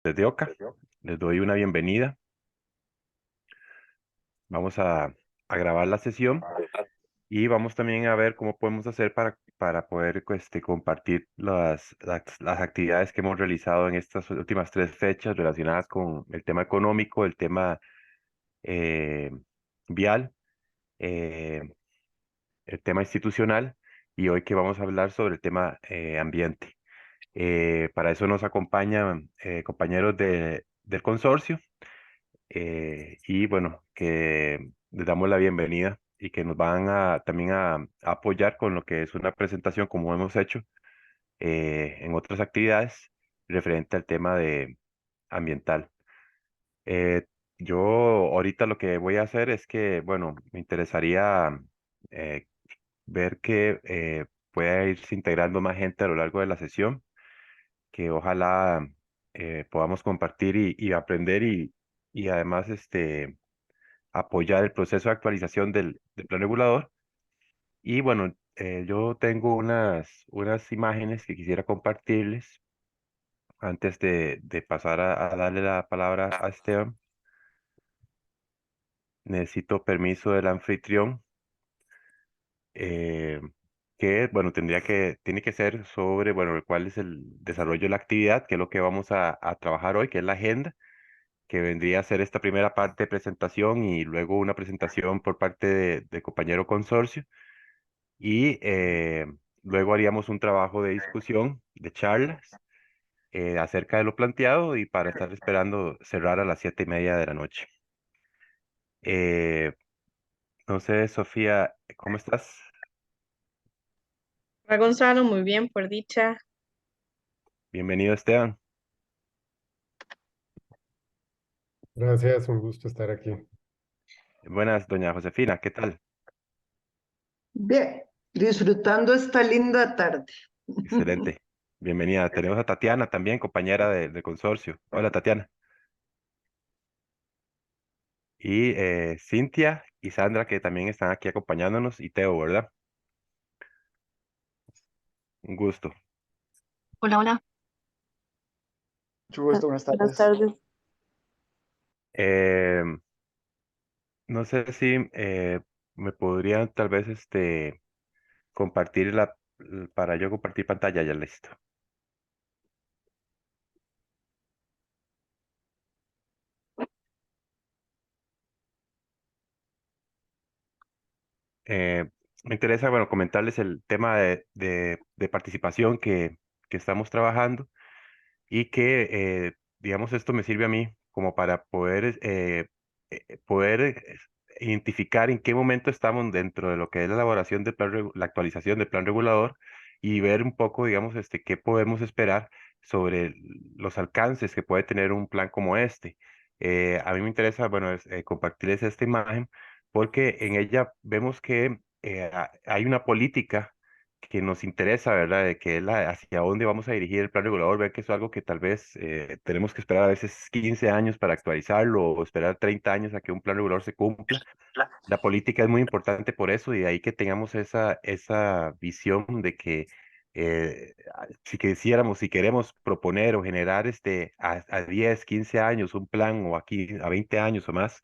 Desde Oca, les doy una bienvenida. Vamos a grabar la sesión y vamos también a ver cómo podemos hacer para poder compartir las actividades que hemos realizado en estas últimas 3 fechas relacionadas con el tema económico, el tema eh, vial, eh, el tema institucional y hoy que vamos a hablar sobre el tema ambiente. Para eso nos acompañan compañeros del consorcio. Y bueno, que les damos la bienvenida y que nos van también a apoyar con lo que es una presentación como hemos hecho en otras actividades referente al tema de ambiental. Eh, yo ahorita lo que voy a hacer es que, bueno, me interesaría eh, ver que pueda irse integrando más gente a lo largo de la sesión, que ojalá podamos compartir y aprender y además apoyar el proceso de actualización del plan regulador. Y bueno, yo tengo unas imágenes que quisiera compartirles antes de pasar a darle la palabra a Esteban. Necesito permiso del anfitrión, eh, que, bueno, tiene que ser sobre, bueno, cuál es el desarrollo de la actividad, qué es lo que vamos a trabajar hoy, que es la agenda, que vendría a ser esta primera parte de presentación y luego una presentación por parte de compañero consorcio. Y luego haríamos un trabajo de discusión, de charlas, acerca de lo planteado y para estar esperando cerrar a las 7:30 de la noche. Eh, no sé, Sofía, ¿cómo estás? Hola Gonzalo, muy bien, por dicha. Bienvenido, Esteban. Gracias, un gusto estar aquí. Buenas, doña Josefina, ¿qué tal? Bien, disfrutando esta linda tarde. Excelente. Bienvenida. Tenemos a Tatiana también, compañera del consorcio. Hola, Tatiana. Y Cintia y Sandra, que también están aquí acompañándonos, y Teo, ¿verdad? Un gusto. Hola, hola. Mucho gusto, buenas Buenas tardes. tardes. Eh, no sé si me podrían tal vez compartir para yo compartir pantalla, ya listo. Eh, Me interesa, bueno, comentarles el tema de participación que estamos trabajando y que, digamos, esto me sirve a mí como para poder identificar en qué momento estamos dentro de lo que es la elaboración del la actualización del plan regulador y ver un poco, digamos, qué podemos esperar sobre los alcances que puede tener un plan como este. A mí me interesa, bueno, compartirles esta imagen porque en ella vemos que hay una política que nos interesa, ¿verdad? De que es hacia dónde vamos a dirigir el plan regulador, ver que eso es algo que tal vez tenemos que esperar a veces 15 años para actualizarlo o esperar 30 años a que un plan regulador se cumpla. La política es muy importante por eso y de ahí que tengamos esa visión de que si quisiéramos, si queremos proponer o generar a 10, 15 años un plan o aquí a 20 años o más,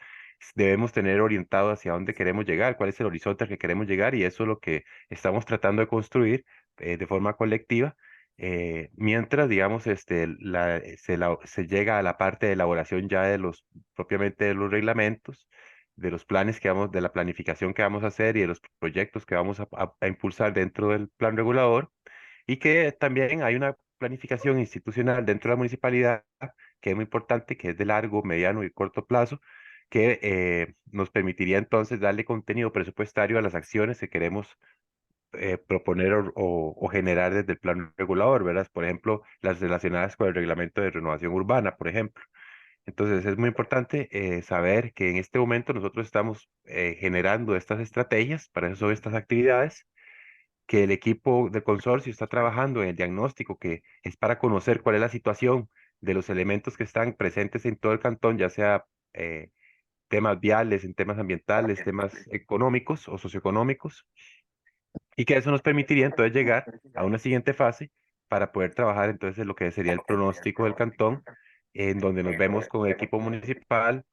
debemos tener orientado hacia dónde queremos llegar, cuál es el horizonte al que queremos llegar y eso es lo que estamos tratando de construir de forma colectiva. Mientras, digamos, se llega a la parte de elaboración ya de propiamente de los reglamentos, de los planes de la planificación que vamos a hacer y de los proyectos que vamos a impulsar dentro del plan regulador, y que también hay una planificación institucional dentro de la municipalidad que es muy importante, que es de largo, mediano y corto plazo, que nos permitiría entonces darle contenido presupuestario a las acciones que queremos proponer o generar desde el plan regulador, ¿verdad? Por ejemplo, las relacionadas con el reglamento de renovación urbana, por ejemplo. Entonces es muy importante saber que en este momento nosotros estamos generando estas estrategias, para eso son estas actividades, que el equipo del consorcio está trabajando en el diagnóstico, que es para conocer cuál es la situación de los elementos que están presentes en todo el cantón, ya sea eh, temas viales, en temas ambientales, temas económicos o socioeconómicos, y que eso nos permitiría entonces llegar a una siguiente fase para poder trabajar entonces en lo que sería el pronóstico del cantón en donde nos vemos con el equipo municipal,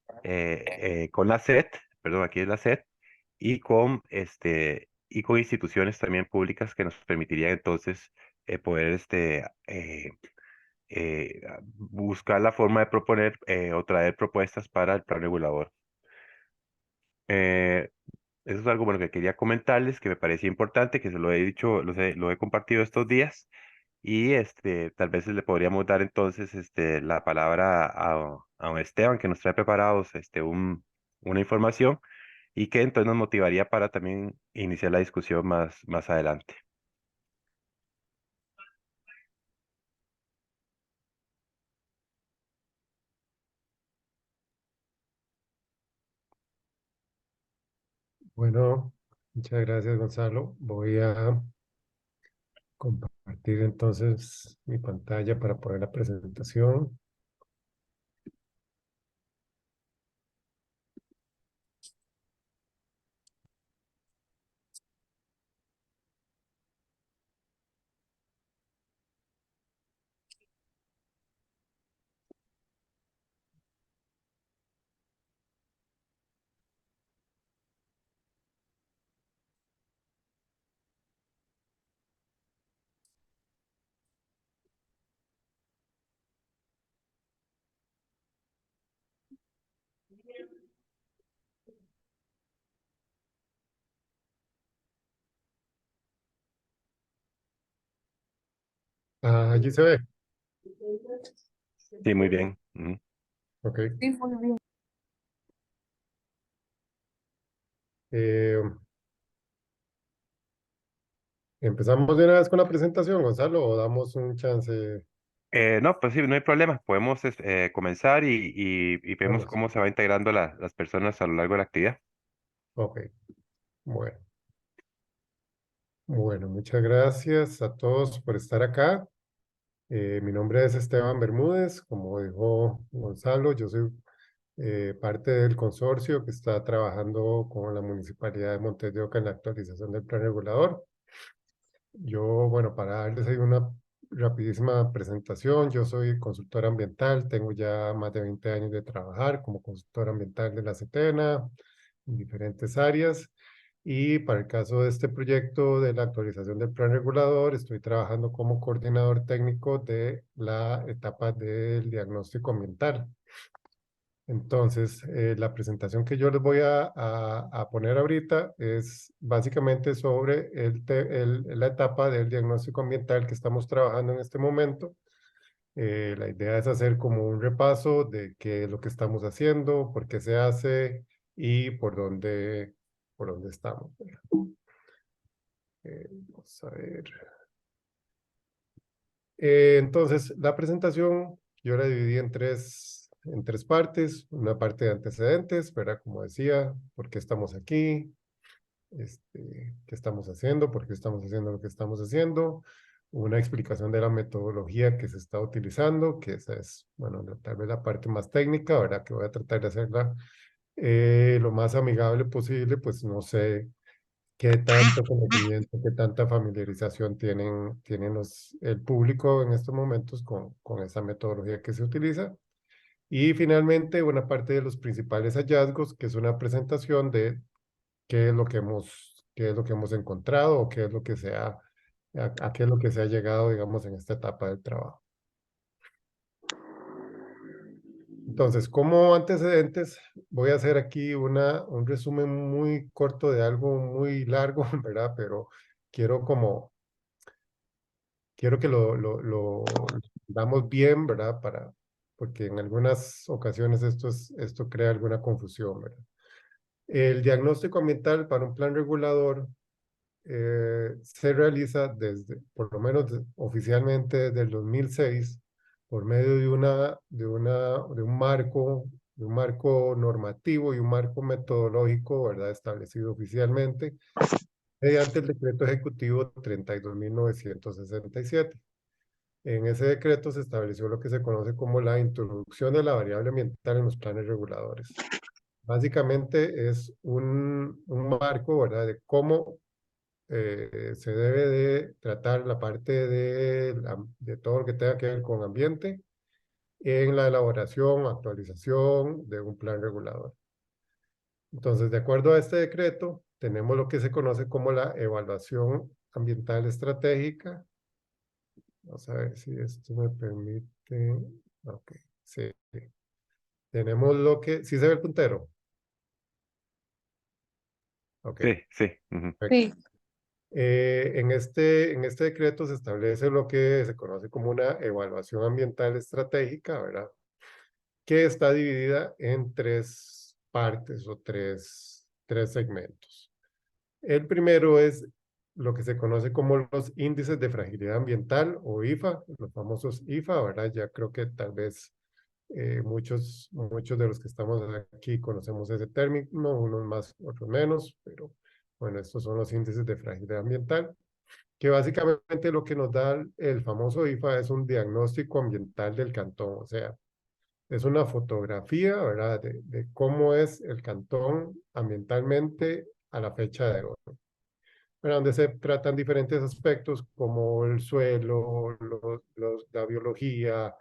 con la SET, perdón, aquí es la SET, y con instituciones también públicas que nos permitirían entonces poder buscar la forma de proponer o traer propuestas para el plan regulador. Eh, Eso es algo bueno que quería comentarles, que me parecía importante, que se lo he dicho, lo he compartido estos días, y tal vez le podríamos dar entonces la palabra a don Esteban, que nos trae preparados una información y que entonces nos motivaría para también iniciar la discusión más adelante. Bueno, muchas gracias, Gonzalo. Voy a compartir entonces mi pantalla para poner la presentación. Ah, allí se ve. Sí, muy bien. Ujú. Ok. Sí, muy bien. Eh, ¿Empezamos de una vez con la presentación, Gonzalo, o damos un chance? No, pues sí, no hay problema. Podemos comenzar y vemos Vamos. cómo se va integrando las personas a lo largo de la actividad. Ok, bueno. Bueno, muchas gracias a todos por estar acá. Mi nombre es Esteban Bermúdez, como dijo Gonzalo, yo soy parte del consorcio que está trabajando con la Municipalidad de Montes de Oca en la actualización del plan regulador. Yo, bueno, para darles ahí una rapidísima presentación, yo soy consultor ambiental, tengo ya más de 20 años de trabajar como consultor ambiental de la CETENA en diferentes áreas. Y para el caso de este proyecto de la actualización del plan regulador, estoy trabajando como coordinador técnico de la etapa del diagnóstico ambiental. Entonces, la presentación que yo les voy a poner ahorita es básicamente sobre la etapa del diagnóstico ambiental que estamos trabajando en este momento. La idea es hacer como un repaso de qué es lo que estamos haciendo, por qué se hace y por dónde estamos. Vamos a ver. Entonces, la presentación yo la dividí en tres partes. Una parte de antecedentes, ¿verdad? Como decía, por qué estamos aquí, qué estamos haciendo, por qué estamos haciendo lo que estamos haciendo. Una explicación de la metodología que se está utilizando, que esa es, bueno, tal vez la parte más técnica, ¿verdad? Que voy a tratar de hacerla lo más amigable posible, pues no sé qué tanto conocimiento, qué tanta familiarización tienen el público en estos momentos con esa metodología que se utiliza. Y finalmente, una parte de los principales hallazgos, que es una presentación de qué es lo que hemos encontrado o qué es lo que a qué es lo que se ha llegado, digamos, en esta etapa del trabajo. Entonces, como antecedentes, voy a hacer aquí un resumen muy corto de algo muy largo, ¿verdad? Pero quiero quiero que lo damos bien, ¿verdad? Porque en algunas ocasiones esto crea alguna confusión, ¿verdad? El diagnóstico ambiental para un plan regulador se realiza por lo menos oficialmente desde el 2006, por medio de un marco normativo y un marco metodológico, ¿verdad? Establecido oficialmente mediante el decreto ejecutivo 32.967. En ese decreto se estableció lo que se conoce como la introducción de la variable ambiental en los planes reguladores. Básicamente es un marco, ¿verdad?, de cómo se debe de tratar la parte de todo lo que tenga que ver con ambiente en la elaboración, actualización de un plan regulador. Entonces, de acuerdo a este decreto, tenemos lo que se conoce como la evaluación ambiental estratégica. Vamos a ver si esto me permite. Ok, sí. Tenemos lo que, ¿sí se ve el puntero? Ok, Sí, sí. Ujú. Sí, En este decreto se establece lo que se conoce como una evaluación ambiental estratégica, ¿verdad? Que está dividida en tres partes o tres segmentos. El primero es lo que se conoce como los índices de fragilidad ambiental o IFA, los famosos IFA, ¿verdad? Ya creo que tal vez muchos de los que estamos aquí conocemos ese término, unos más, otros menos, pero bueno, estos son los índices de fragilidad ambiental, que básicamente lo que nos da el famoso IFA es un diagnóstico ambiental del cantón, o sea, es una fotografía, ¿verdad?, de cómo es el cantón ambientalmente a la fecha de hoy, ¿verdad? Donde se tratan diferentes aspectos como el suelo, la biología,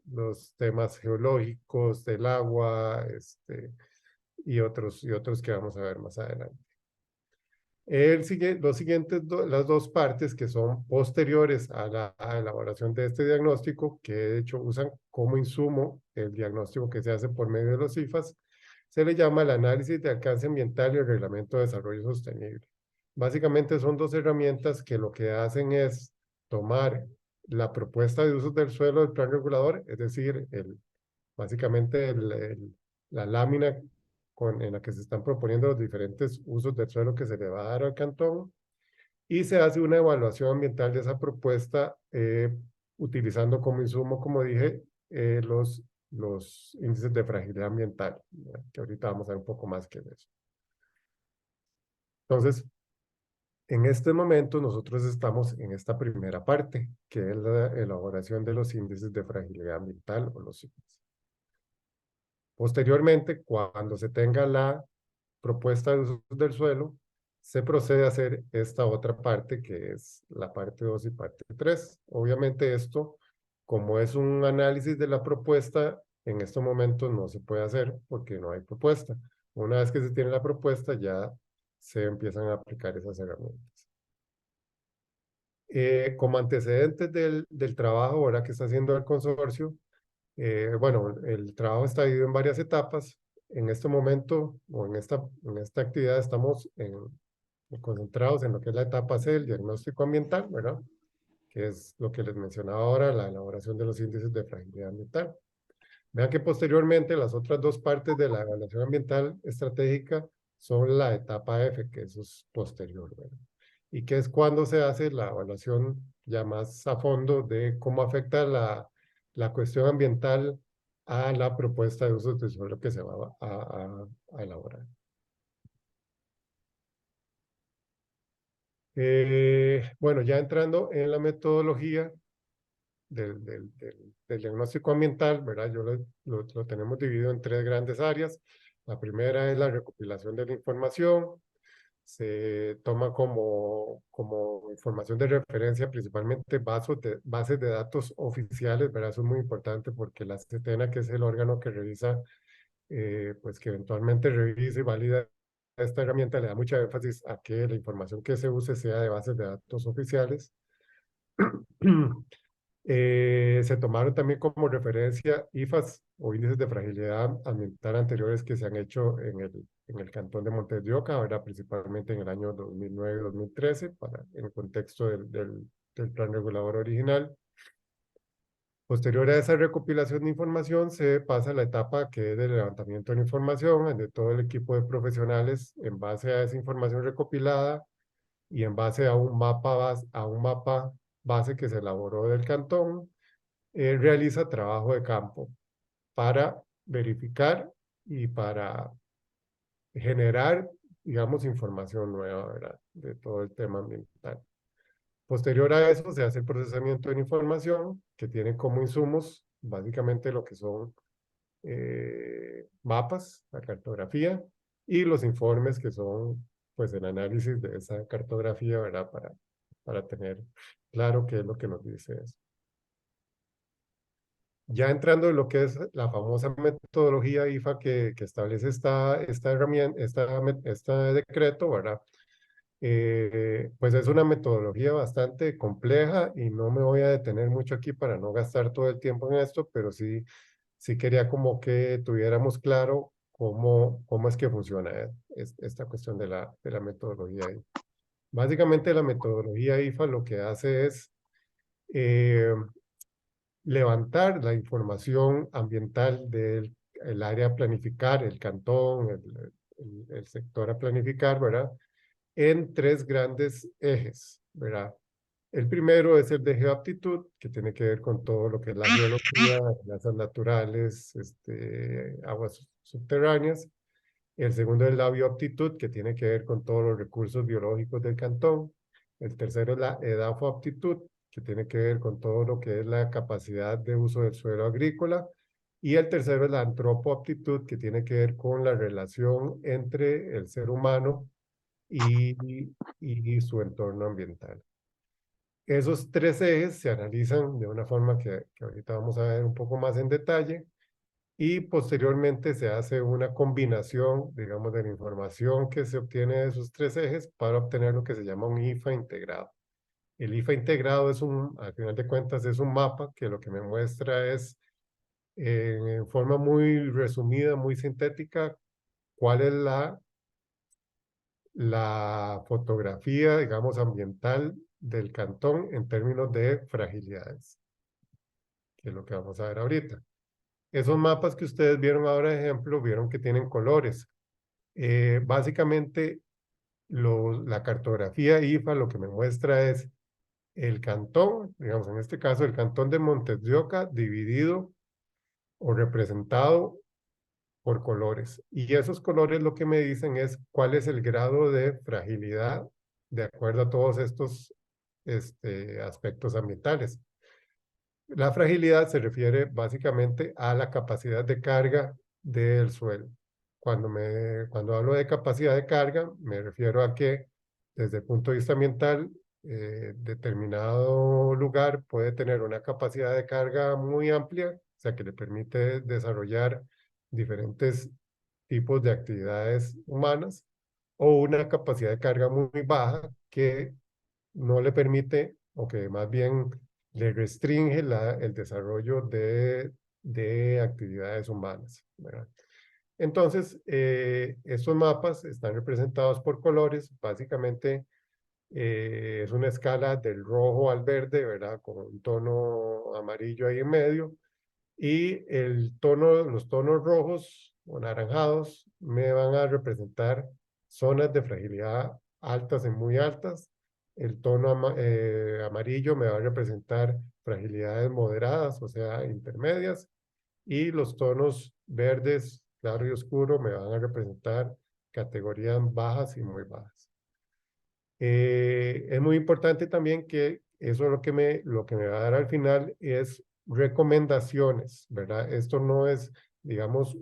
los temas geológicos del agua, y otros que vamos a ver más adelante. Las dos partes que son posteriores a la elaboración de este diagnóstico, que de hecho usan como insumo el diagnóstico que se hace por medio de los IFAs, se le llama el análisis de alcance ambiental y el reglamento de desarrollo sostenible. Básicamente son dos herramientas que lo que hacen es tomar la propuesta de usos del suelo del plan regulador, es decir, básicamente la lámina en la que se están proponiendo los diferentes usos del suelo que se le va a dar al cantón, y se hace una evaluación ambiental de esa propuesta utilizando como insumo, como dije, los índices de fragilidad ambiental, ¿verdad? Que ahorita vamos a ver un poco más que eso. Entonces, en este momento nosotros estamos en esta primera parte, que es la elaboración de los índices de fragilidad ambiental o los IFAs. Posteriormente, cuando se tenga la propuesta de usos del suelo, se procede a hacer esta otra parte, que es la parte 2 y parte 3. Obviamente esto, como es un análisis de la propuesta, en estos momentos no se puede hacer porque no hay propuesta. Una vez que se tiene la propuesta, ya se empiezan a aplicar esas herramientas. Como antecedentes del trabajo ahora que está haciendo el consorcio, bueno, el trabajo está dividido en varias etapas. En este momento o en esta actividad estamos concentrados en lo que es la etapa C, el diagnóstico ambiental, ¿verdad? Que es lo que les mencionaba ahora, la elaboración de los índices de fragilidad ambiental. Vean que posteriormente las otras dos partes de la evaluación ambiental estratégica son la etapa F, que eso es posterior, ¿verdad? Y que es cuando se hace la evaluación ya más a fondo de cómo afecta la cuestión ambiental a la propuesta de uso de suelo que se va a elaborar. Bueno, ya entrando en la metodología del diagnóstico ambiental, ¿verdad? Lo tenemos dividido en tres grandes áreas. La primera es la recopilación de la información. Se toma como información de referencia principalmente bases de datos oficiales, ¿verdad? Eso es muy importante porque la CETENA, que es el órgano que revisa, pues que eventualmente revisa y valida esta herramienta, le da mucha énfasis a que la información que se use sea de bases de datos oficiales. Se tomaron también como referencia IFAs o índices de fragilidad ambiental anteriores que se han hecho en el cantón de Montes de Oca, ¿verdad? Principalmente en el año 2009-2013, en el contexto del plan regulador original. Posterior a esa recopilación de información, se pasa a la etapa que es del levantamiento de la información, donde todo el equipo de profesionales, en base a esa información recopilada y en base a un mapa base que se elaboró del cantón, realiza trabajo de campo para verificar y para generar, digamos, información nueva, ¿verdad? De todo el tema ambiental. Posterior a eso se hace el procesamiento de la información que tiene como insumos básicamente lo que son mapas, la cartografía y los informes que son pues el análisis de esa cartografía, ¿verdad? Para tener claro qué es lo que nos dice eso. Ya entrando en lo que es la famosa metodología IFA que establece esta herramienta, este decreto, ¿verdad? Pues es una metodología bastante compleja y no me voy a detener mucho aquí para no gastar todo el tiempo en esto, pero sí quería como que tuviéramos claro cómo es que funciona esta cuestión de la metodología. Básicamente la metodología IFA lo que hace es eh, levantar la información ambiental del el área a planificar, el cantón, el sector a planificar, ¿verdad? En tres grandes ejes, ¿verdad? El primero es el de geoaptitud, que tiene que ver con todo lo que es la geología, gasas naturales, aguas subterráneas. El segundo es la bioaptitud, que tiene que ver con todos los recursos biológicos del cantón. El tercero es la edafoaptitud, que tiene que ver con todo lo que es la capacidad de uso del suelo agrícola. Y el tercero es la antropoaptitud, que tiene que ver con la relación entre el ser humano y su entorno ambiental. Esos tres ejes se analizan de una forma que ahorita vamos a ver un poco más en detalle y posteriormente se hace una combinación, digamos, de la información que se obtiene de esos tres ejes para obtener lo que se llama un IFA integrado. El IFA integrado es al final de cuentas, es un mapa que lo que me muestra es, en forma muy resumida, muy sintética, cuál es la fotografía, digamos, ambiental del cantón en términos de fragilidades, que es lo que vamos a ver ahorita. Esos mapas que ustedes vieron ahora, de ejemplo, vieron que tienen colores. Básicamente, la cartografía IFA lo que me muestra es el cantón, digamos, en este caso, el cantón de Montes de Oca dividido o representado por colores. Y esos colores lo que me dicen es cuál es el grado de fragilidad de acuerdo a todos estos aspectos ambientales. La fragilidad se refiere básicamente a la capacidad de carga del suelo. Cuando hablo de capacidad de carga, me refiero a que desde el punto de vista ambiental, determinado lugar puede tener una capacidad de carga muy amplia, o sea, que le permite desarrollar diferentes tipos de actividades humanas, o una capacidad de carga muy baja que no le permite, o que más bien le restringe el desarrollo de actividades humanas, ¿verdad? Entonces, estos mapas están representados por colores, básicamente es una escala del rojo al verde, ¿verdad? Con un tono amarillo ahí en medio, y los tonos rojos o naranjados me van a representar zonas de fragilidad altas y muy altas. El tono amarillo me va a representar fragilidades moderadas, o sea, intermedias. Y los tonos verdes, claro y oscuro, me van a representar categorías bajas y muy bajas. Es muy importante también que eso lo que me va a dar al final es recomendaciones, ¿verdad? Esto no es, digamos,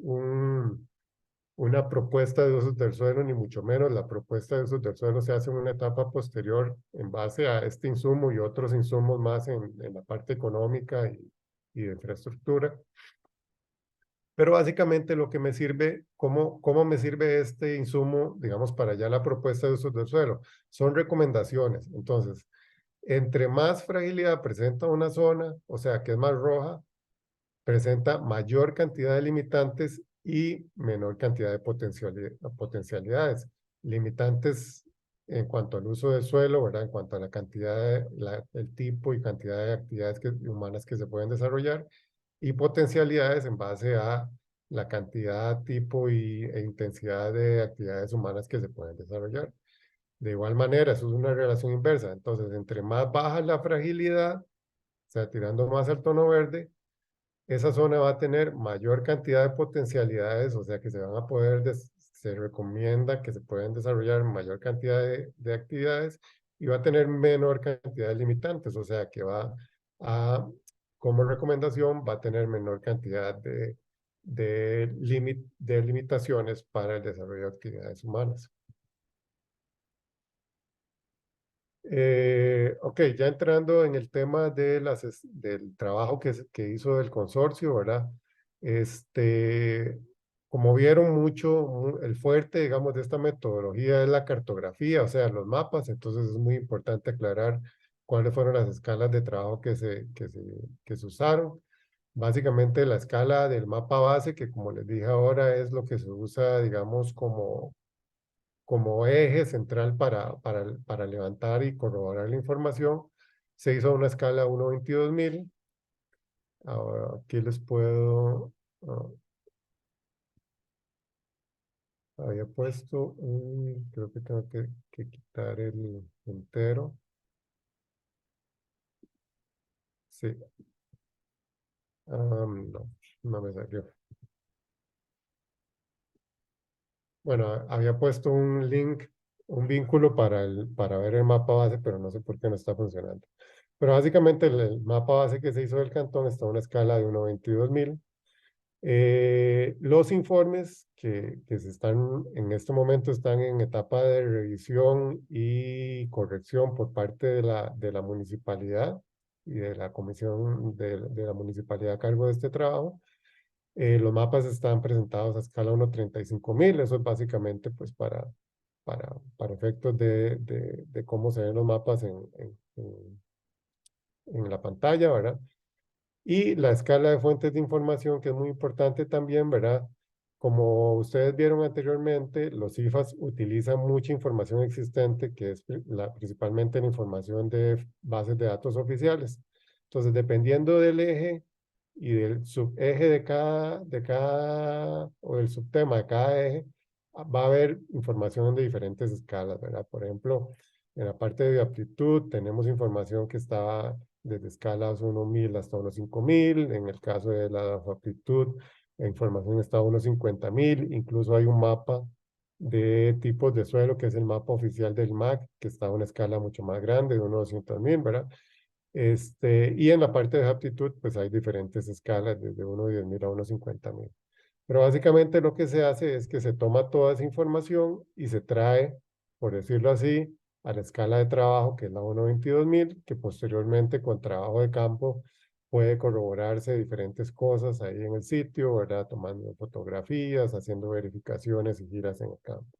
una propuesta de usos del suelo, ni mucho menos. La propuesta de usos del suelo se hace en una etapa posterior en base a este insumo y otros insumos más en la parte económica y de infraestructura. Pero básicamente lo que me sirve, ¿cómo me sirve este insumo, digamos, para ya la propuesta de usos del suelo? Son recomendaciones. Entonces, entre más fragilidad presenta una zona, o sea, que es más roja, presenta mayor cantidad de limitantes y menor cantidad de potencialidades. Limitantes en cuanto al uso del suelo, ¿verdad? En cuanto a la cantidad, el tipo y cantidad de actividades humanas que se pueden desarrollar, y potencialidades en base a la cantidad, tipo e intensidad de actividades humanas que se pueden desarrollar. De igual manera, eso es una relación inversa. Entonces, entre más baja la fragilidad, o sea, tirando más al tono verde, esa zona va a tener mayor cantidad de potencialidades, o sea, que se van a poder, se recomienda que se pueden desarrollar mayor cantidad de actividades y va a tener menor cantidad de limitantes, o sea, que va a, como recomendación, va a tener menor cantidad de limitaciones para el desarrollo de actividades humanas. Ok, ya entrando en el tema de del trabajo que hizo el consorcio, ¿verdad? Como vieron mucho, el fuerte, digamos, de esta metodología es la cartografía, o sea, los mapas, entonces es muy importante aclarar cuáles fueron las escalas de trabajo que se usaron. Básicamente la escala del mapa base, que como les dije ahora, es lo que se usa, digamos, como eje central para levantar y corroborar la información, se hizo una escala 1:22.000. Ahora aquí les puedo, había puesto creo que tengo que quitar el entero. Sí, no, no me salió. Bueno, había puesto un link, un vínculo para ver el mapa base, pero no sé por qué no está funcionando. Pero básicamente el mapa base que se hizo del cantón está a una escala de 1:22.000. Los informes que se están en este momento están en etapa de revisión y corrección por parte de la municipalidad y de la comisión de la municipalidad a cargo de este trabajo. Los mapas están presentados a escala 1:35.000. Eso es básicamente pues para efectos de cómo se ven los mapas en la pantalla, ¿verdad? Y la escala de fuentes de información, que es muy importante también, ¿verdad? Como ustedes vieron anteriormente, los IFAs utilizan mucha información existente, que es principalmente la información de bases de datos oficiales. Entonces, dependiendo del eje y del subeje o del subtema de cada eje, va a haber información de diferentes escalas, ¿verdad? Por ejemplo, en la parte de aptitud tenemos información que está desde escalas 1.000 hasta 5.000. En el caso de la aptitud, la información está a 50.000. Incluso hay un mapa de tipos de suelo, que es el mapa oficial del MAC, que está a una escala mucho más grande, de 200.000, ¿verdad? Y en la parte de aptitud, pues hay diferentes escalas, desde 10.000 a 50.000. Pero básicamente lo que se hace es que se toma toda esa información y se trae, por decirlo así, a la escala de trabajo, que es la 1:22.000, que posteriormente con trabajo de campo puede corroborarse diferentes cosas ahí en el sitio, ¿verdad? Tomando fotografías, haciendo verificaciones y giras en el campo.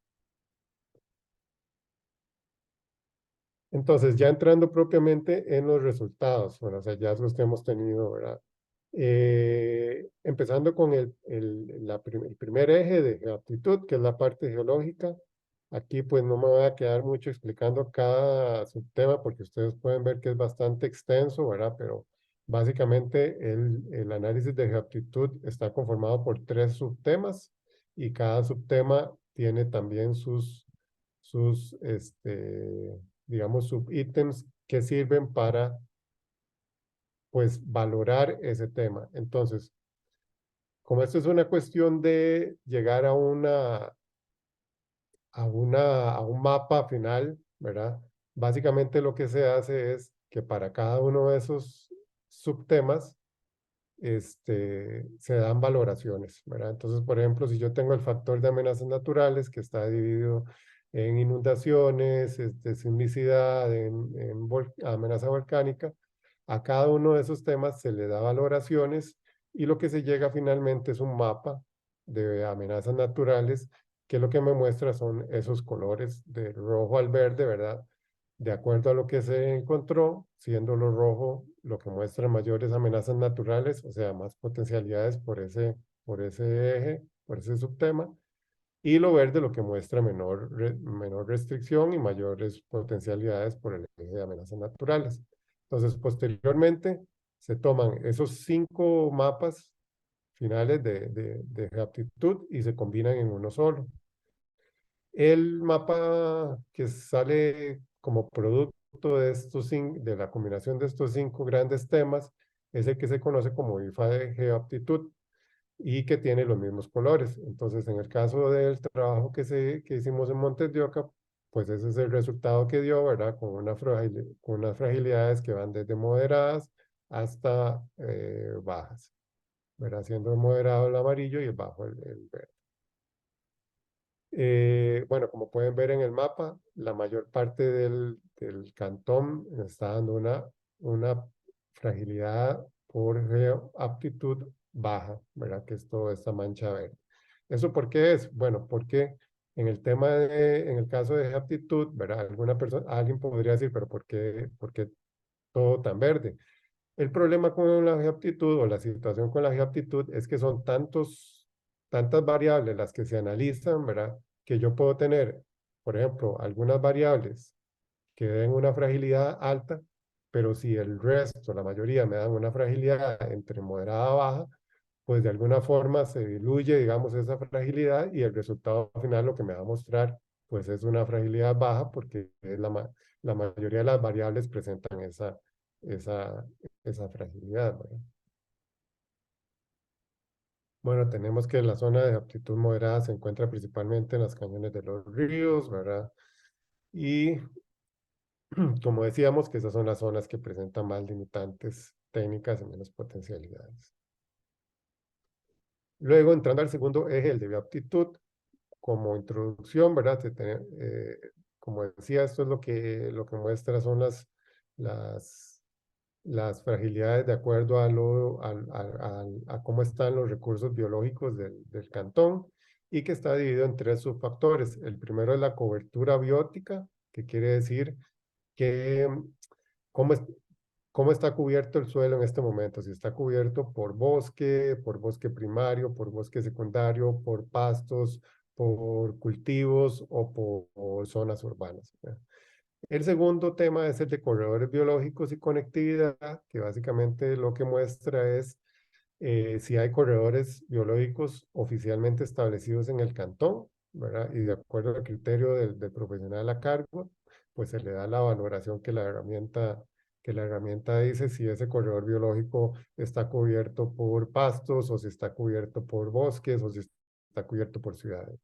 Entonces, ya entrando propiamente en los resultados, bueno, los hallazgos que hemos tenido, ¿verdad? Empezando con el primer eje de aptitud, que es la parte geológica. Aquí pues no me voy a quedar mucho explicando cada subtema porque ustedes pueden ver que es bastante extenso, ¿verdad? Pero básicamente el análisis de geoaptitud está conformado por 3 subtemas y cada subtema tiene también digamos, subítems que sirven para pues valorar ese tema. Entonces, como esto es una cuestión de llegar a un mapa final, ¿verdad? Básicamente lo que se hace es que para cada uno de esos subtemas, se dan valoraciones, ¿verdad? Entonces, por ejemplo, si yo tengo el factor de amenazas naturales, que está dividido en inundaciones, sismicidad, amenaza volcánica, a cada uno de esos temas se le da valoraciones y lo que se llega finalmente es un mapa de amenazas naturales, que lo que me muestra son esos colores de rojo al verde, ¿verdad? De acuerdo a lo que se encontró, siendo lo rojo lo que muestra mayores amenazas naturales, o sea, más potencialidades por ese eje, por ese subtema, y lo verde lo que muestra menor restricción y mayores potencialidades por el eje de amenazas naturales. Entonces, posteriormente, se toman esos 5 mapas finales de aptitud y se combinan en uno solo. El mapa que sale como producto de la combinación de estos 5 grandes temas es el que se conoce como IFA de geoaptitud y que tiene los mismos colores. Entonces, en el caso del trabajo que hicimos en Montes de Oca, pues ese es el resultado que dio, ¿verdad? Con unas fragilidades que van desde moderadas hasta bajas, ¿verdad? Siendo el moderado el amarillo y el bajo el verde. Bueno, como pueden ver en el mapa, la mayor parte del cantón está dando una fragilidad por aptitud baja, ¿verdad? Que es toda esta mancha verde. ¿Eso por qué es? Bueno, porque en el caso de aptitud, ¿verdad? Alguien podría decir, pero por qué todo tan verde? El problema con la aptitud o la situación con la aptitud es que son tantas variables las que se analizan, ¿verdad? Que yo puedo tener, por ejemplo, algunas variables que den una fragilidad alta, pero si el resto, la mayoría, me dan una fragilidad entre moderada a baja, pues de alguna forma se diluye, digamos, esa fragilidad y el resultado final lo que me va a mostrar, pues es una fragilidad baja porque es la mayoría de las variables presentan esa, esa fragilidad, ¿verdad? Bueno, tenemos que la zona de aptitud moderada se encuentra principalmente en los cañones de los ríos, ¿verdad? Y como decíamos, que esas son las zonas que presentan más limitantes técnicas y menos potencialidades. Luego, entrando al segundo eje, el de bioaptitud, como introducción, ¿verdad? Como decía, esto es lo que muestra son las, las fragilidades de acuerdo a cómo están los recursos biológicos del cantón y que está dividido en tres subfactores. El primero es la cobertura biótica, que quiere decir que cómo, cómo está cubierto el suelo en este momento, si está cubierto por bosque primario, por bosque secundario, por pastos, por cultivos o por zonas urbanas, ¿verdad? El segundo tema es el de corredores biológicos y conectividad, que básicamente lo que muestra es si hay corredores biológicos oficialmente establecidos en el cantón, ¿verdad? Y de acuerdo al criterio del profesional a cargo, pues se le da la valoración que la herramienta dice si ese corredor biológico está cubierto por pastos o si está cubierto por bosques o si está cubierto por ciudades.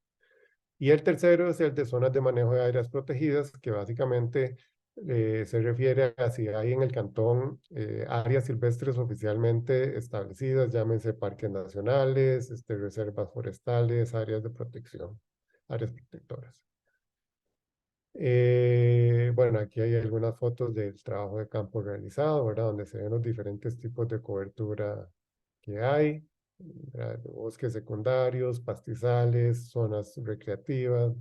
Y el tercero es el de zonas de manejo de áreas protegidas, que básicamente se refiere a si hay en el cantón áreas silvestres oficialmente establecidas, llámense parques nacionales, reservas forestales, áreas de protección, áreas protectoras. Bueno, aquí hay algunas fotos del trabajo de campo realizado, ¿verdad? Donde se ven los diferentes tipos de cobertura que hay, ¿verdad? Bosques secundarios, pastizales, zonas recreativas.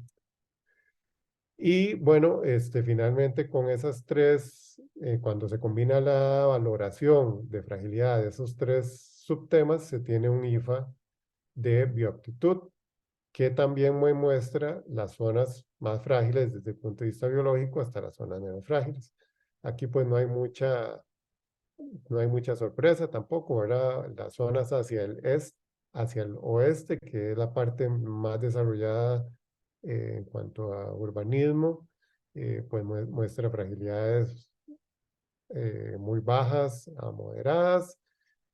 Y bueno, finalmente con esas tres, cuando se combina la valoración de fragilidad de esos tres subtemas, se tiene un IFA de bioaptitud, que también muestra las zonas más frágiles desde el punto de vista biológico hasta las zonas menos frágiles. Aquí pues no hay mucha sorpresa tampoco, ¿verdad? Las zonas hacia el oeste, que es la parte más desarrollada en cuanto a urbanismo, pues muestra fragilidades muy bajas a moderadas,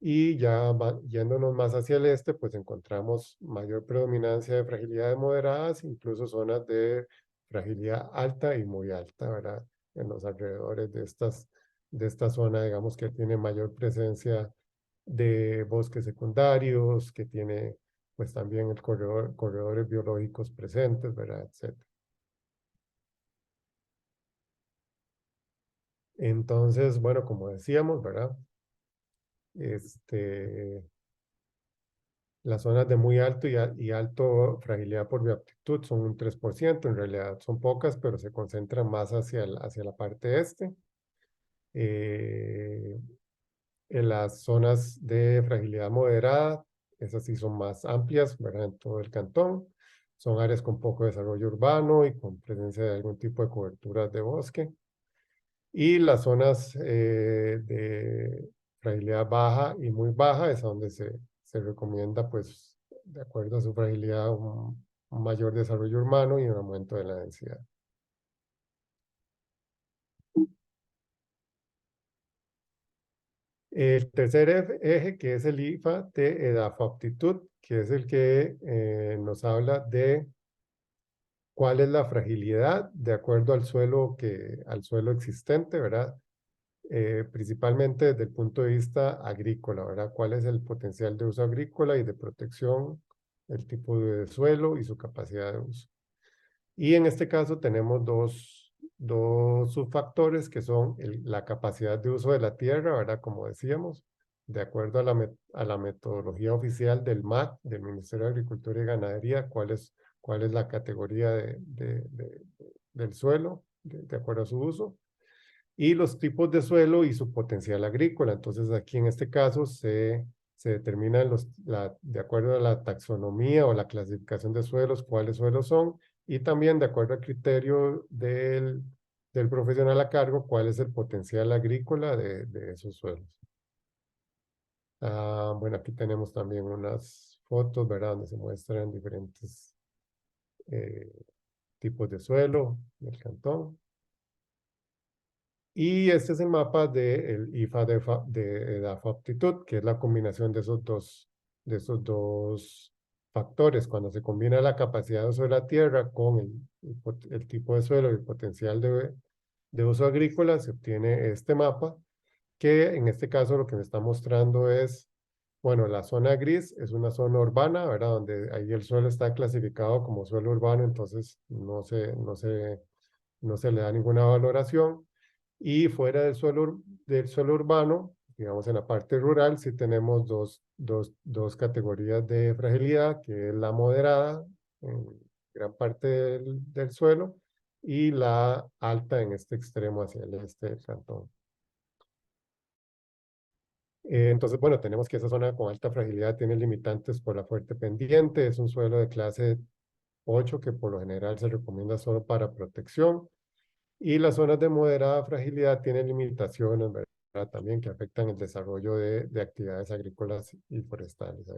y ya yéndonos más hacia el este, pues encontramos mayor predominancia de fragilidades moderadas, incluso zonas de fragilidad alta y muy alta, ¿verdad? En los alrededores de esta zona, digamos que tiene mayor presencia de bosques secundarios, que tiene pues también corredores biológicos presentes, ¿verdad? Etcétera. Entonces, bueno, como decíamos, ¿verdad? Las zonas de muy alto y alto fragilidad por bioaptitud son un 3%, en realidad son pocas, pero se concentran más hacia la parte este. En las zonas de fragilidad moderada, esas sí son más amplias, ¿verdad? En todo el cantón. Son áreas con poco desarrollo urbano y con presencia de algún tipo de coberturas de bosque. Y las zonas de fragilidad baja y muy baja es donde se recomienda, pues, de acuerdo a su fragilidad, un mayor desarrollo urbano y un aumento de la densidad. El tercer eje, que es el IFA de edafaptitud, que es el que nos habla de cuál es la fragilidad de acuerdo al suelo existente, ¿verdad? Principalmente desde el punto de vista agrícola, ¿verdad? ¿Cuál es el potencial de uso agrícola y de protección, el tipo de suelo y su capacidad de uso? Y en este caso tenemos dos subfactores que son la capacidad de uso de la tierra, ¿verdad? Como decíamos, de acuerdo a la metodología oficial del MAC, del Ministerio de Agricultura y Ganadería, cuál es la categoría del suelo, de acuerdo a su uso, y los tipos de suelo y su potencial agrícola. Entonces, aquí en este caso se determinan de acuerdo a la taxonomía o la clasificación de suelos, cuáles suelos son, y también de acuerdo al criterio del profesional a cargo, cuál es el potencial agrícola de esos suelos. Bueno, aquí tenemos también unas fotos, ¿verdad? Donde se muestran diferentes tipos de suelo del cantón. Y este es el mapa del IFA de EDAFA aptitud, que es la combinación de esos dos factores. Cuando se combina la capacidad de uso de la tierra con el tipo de suelo y el potencial de uso agrícola, se obtiene este mapa, que en este caso lo que me está mostrando es, bueno, la zona gris es una zona urbana, ¿verdad? Donde ahí el suelo está clasificado como suelo urbano, entonces no se le da ninguna valoración. Y fuera del suelo urbano, digamos en la parte rural, sí tenemos dos categorías de fragilidad, que es la moderada en gran parte del suelo y la alta en este extremo hacia el este del cantón. Entonces, bueno, tenemos que esa zona con alta fragilidad tiene limitantes por la fuerte pendiente, es un suelo de clase 8 que por lo general se recomienda solo para protección. Y las zonas de moderada fragilidad tienen limitaciones, ¿verdad? También que afectan el desarrollo de actividades agrícolas y forestales.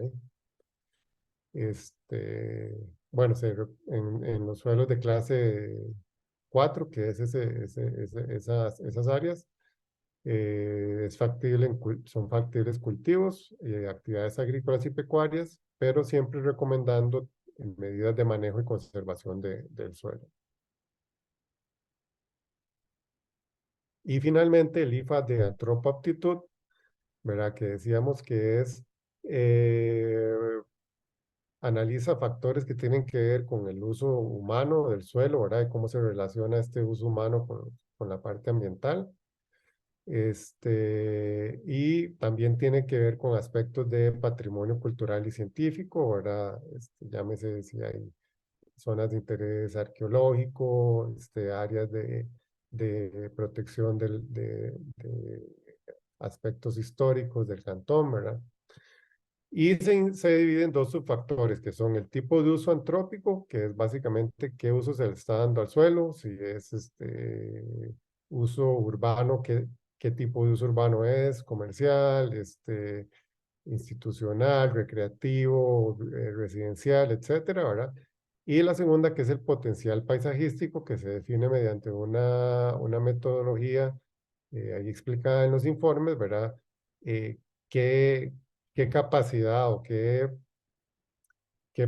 Bueno, en los suelos de clase 4, que es esas áreas, son factibles cultivos, actividades agrícolas y pecuarias, pero siempre recomendando medidas de manejo y conservación del suelo. Y finalmente el IFA de antropoptitud, ¿verdad? Que decíamos que analiza factores que tienen que ver con el uso humano del suelo, ¿verdad? Y cómo se relaciona este uso humano con la parte ambiental. Y también tiene que ver con aspectos de patrimonio cultural y científico, ¿verdad? Llámese si hay zonas de interés arqueológico, áreas de protección de aspectos históricos del cantón, ¿verdad? Y se divide en dos subfactores, que son el tipo de uso antrópico, que es básicamente qué uso se le está dando al suelo, si es uso urbano, qué tipo de uso urbano es, comercial, institucional, recreativo, residencial, etcétera, ¿verdad? Y la segunda, que es el potencial paisajístico, que se define mediante una metodología ahí explicada en los informes, ¿verdad? ¿Qué, qué capacidad o qué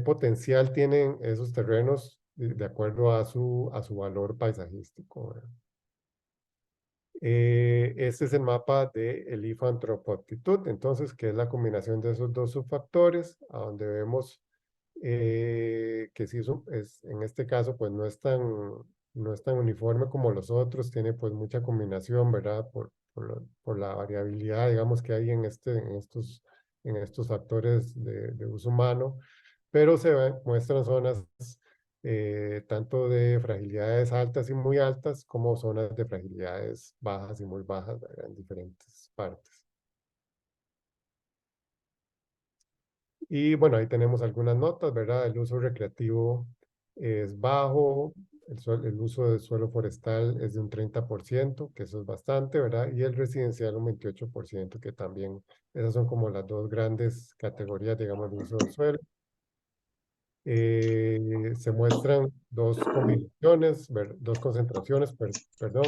potencial tienen esos terrenos de acuerdo a su valor paisajístico, ¿verdad? Este es el mapa del IFA antropoptitud, entonces, que es la combinación de esos dos subfactores, a donde vemos que sí en este caso, pues no es tan uniforme como los otros, tiene pues mucha combinación, ¿verdad? Por la variabilidad, digamos, que hay en estos factores de uso humano, pero muestran zonas tanto de fragilidades altas y muy altas, como zonas de fragilidades bajas y muy bajas, ¿verdad? En diferentes partes. Y bueno, ahí tenemos algunas notas, ¿verdad? El uso recreativo es bajo, el uso del suelo forestal es de un 30%, que eso es bastante, ¿verdad? Y el residencial un 28%, que también, esas son como las dos grandes categorías, digamos, de uso del suelo. Se muestran dos combinaciones, dos concentraciones, perdón,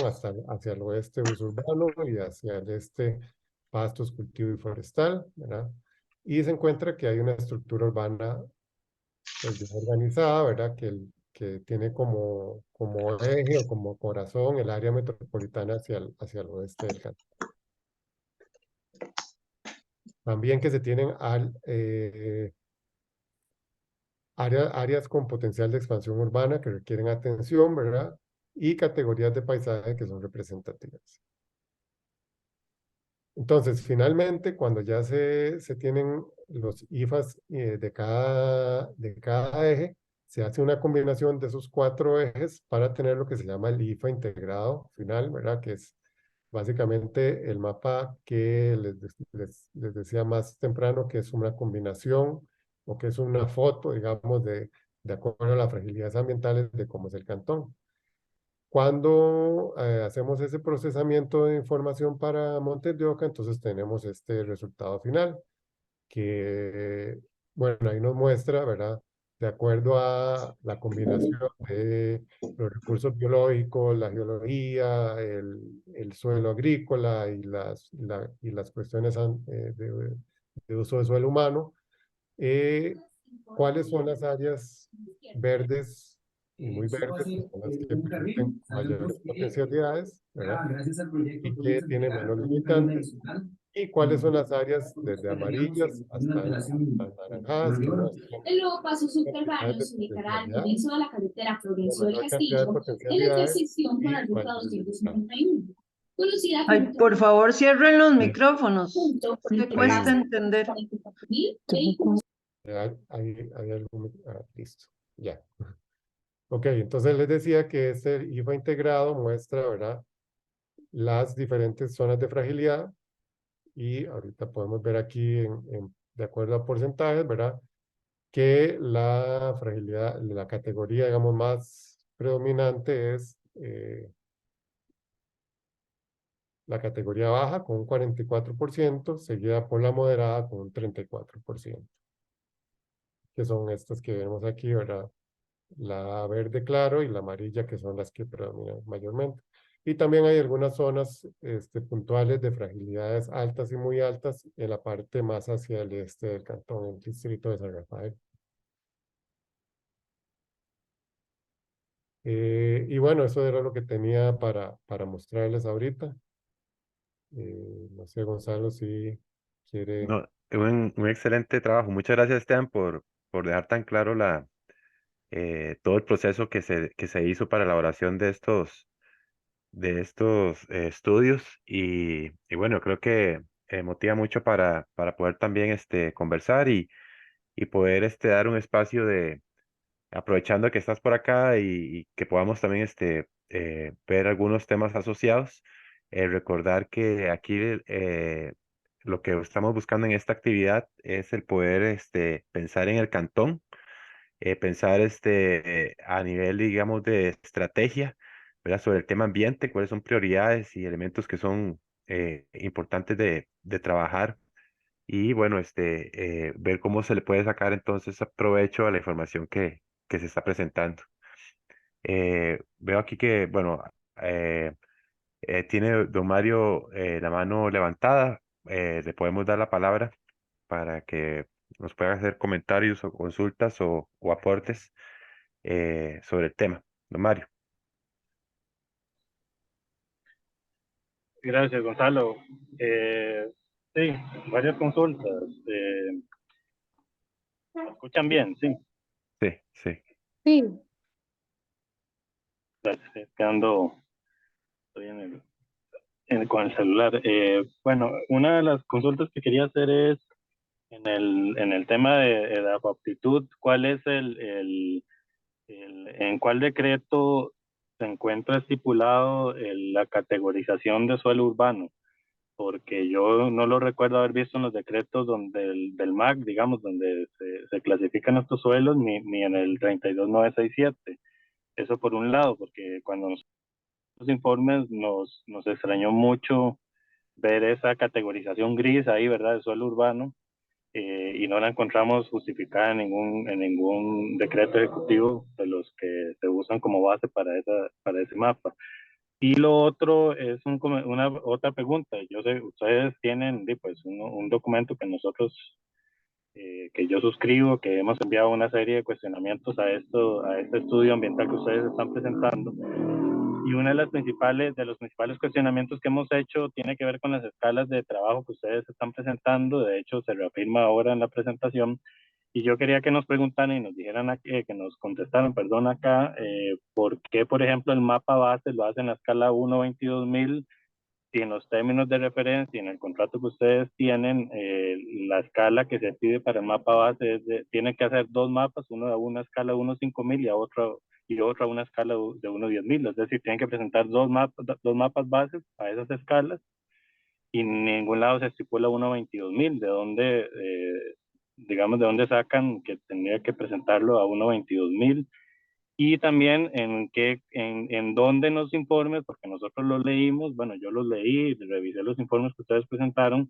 hacia el oeste uso urbano y hacia el este pastos, cultivo y forestal, ¿verdad? Y se encuentra que hay una estructura urbana pues, bien organizada, ¿verdad? Que tiene como eje o como corazón el área metropolitana hacia el oeste del cantón. También que se tienen áreas con potencial de expansión urbana que requieren atención, ¿verdad? Y categorías de paisaje que son representativas. Entonces, finalmente, cuando ya se tienen los IFAs de cada eje, se hace una combinación de esos 4 ejes para tener lo que se llama el IFA integrado final, ¿verdad? Que es básicamente el mapa que les decía más temprano, que es una combinación o que es una foto, digamos, de acuerdo a las fragilidades ambientales de cómo es el cantón. Cuando hacemos ese procesamiento de información para Montes de Oca, entonces tenemos este resultado final, que, bueno, ahí nos muestra, ¿verdad? De acuerdo a la combinación de los recursos biológicos, la geología, el suelo agrícola y las cuestiones de uso de suelo humano, cuáles son las áreas verdes y muy verdes, que son las que permiten mayores potencialidades, ¿verdad? Y que tienen menos limitantes, y cuáles son las áreas desde amarillas hasta naranjadas que muestran El nuevo paso cantidades subterráneo de se ubicará al potencialidad, comienzo de la carretera o Florencio del menor cantidad de Castillo, en la potencialidades intersección con la y ruta mayores limitados. 251, conocida Ay, como por favor, cierren los micrófonos. punto por el Me que cuesta pasan entender. 44.000 vehículos. Hay algún, listo, ya. Ok, entonces les decía que este IFA integrado muestra, ¿verdad? Las diferentes zonas de fragilidad, y ahorita podemos ver aquí de acuerdo a porcentajes, ¿verdad? Que la fragilidad, la categoría, digamos, más predominante es la categoría baja con un 44%, seguida por la moderada con un 34%, que son estas que vemos aquí, ¿verdad? La verde claro y la amarilla, que son las que predominan mayormente. Y también hay algunas zonas puntuales de fragilidades altas y muy altas en la parte más hacia el este del cantón, el distrito de San Rafael. Y bueno, eso era lo que tenía para mostrarles ahorita. No sé, Gonzalo, si quiere. No, un excelente trabajo. Muchas gracias, Esteban, por dejar tan claro todo el proceso que se hizo para la elaboración de estos estudios. Y bueno, creo que motiva mucho para poder también conversar y poder dar un espacio aprovechando que estás por acá y que podamos también ver algunos temas asociados, recordar que aquí lo que estamos buscando en esta actividad es el poder pensar en el cantón, pensar a nivel, digamos, de estrategia, ¿verdad? Sobre el tema ambiente, cuáles son prioridades y elementos que son importantes de trabajar y bueno, ver cómo se le puede sacar entonces provecho a la información que se está presentando. Veo aquí que, bueno, eh, tiene don Mario la mano levantada. Le podemos dar la palabra para que nos pueda hacer comentarios o consultas o aportes sobre el tema. Don Mario. Gracias, Gonzalo. Sí, varias consultas. ¿Me escuchan bien? Sí. Sí, sí. Sí, Gracias. Estoy con el celular. Bueno, una de las consultas que quería hacer es en el tema de la aptitud, ¿cuál es en cuál decreto se encuentra estipulado la categorización de suelo urbano? Porque yo no lo recuerdo haber visto en los decretos del MAC, digamos, donde se clasifican estos suelos, ni en el 32967. Eso por un lado, porque cuando los informes nos extrañó mucho ver esa categorización gris ahí, ¿verdad?, de suelo urbano, y no la encontramos justificada en ningún decreto ejecutivo de los que se usan como base para ese mapa. Y lo otro es una otra pregunta. Yo sé, ustedes tienen pues, un documento que nosotros, que yo suscribo, que hemos enviado una serie de cuestionamientos a este estudio ambiental que ustedes están presentando. Y uno de los principales cuestionamientos que hemos hecho tiene que ver con las escalas de trabajo que ustedes están presentando. De hecho, se reafirma ahora en la presentación Y yo quería que nos preguntaran y nos dijeran, que nos contestaran, perdón, acá, por qué, por ejemplo, el mapa base lo hace en la escala 1/22.000 y en los términos de referencia, en el contrato que ustedes tienen, la escala que se pide para el mapa base tiene que hacer dos mapas, uno a una escala 1/5000 y otro a una escala de 1/10.000. Es decir, tienen que presentar dos mapas bases a esas escalas y en ningún lado se estipula 1/22.000. ¿De dónde, digamos, de dónde sacan que tendría que presentarlo a 1/22.000? Y también en dónde en los informes, porque nosotros los leímos, bueno, yo los leí, revisé los informes que ustedes presentaron,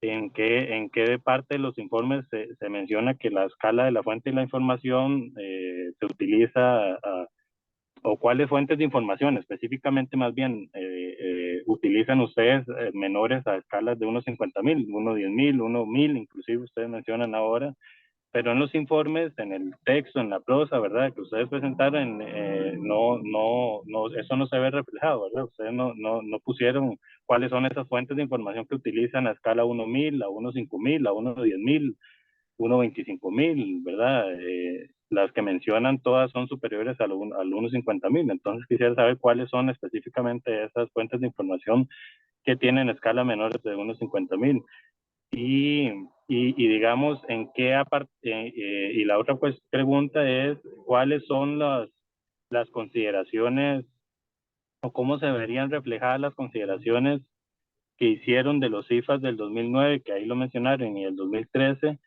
en qué parte de los informes se menciona que la escala de la fuente y la información se utiliza, o cuáles fuentes de información específicamente más bien utilizan ustedes menores a escalas de 1/50.000, 1/10.000, 1/1000, inclusive ustedes mencionan ahora, pero en los informes, en el texto, en la prosa, ¿verdad? Que ustedes presentaron, eso no se ve reflejado, ¿verdad? Ustedes no pusieron cuáles son esas fuentes de información que utilizan a escala 1/1000, a 1/5000, a 1/10.000, 1/25.000, ¿verdad? Las que mencionan todas son superiores al 1/50.000. Entonces quisiera saber cuáles son específicamente esas fuentes de información que tienen escala menores de 1/50.000. Y digamos, y la otra pues pregunta es, ¿cuáles son las consideraciones o cómo se verían reflejadas las consideraciones que hicieron de los cifras del 2009, que ahí lo mencionaron, y el 2013,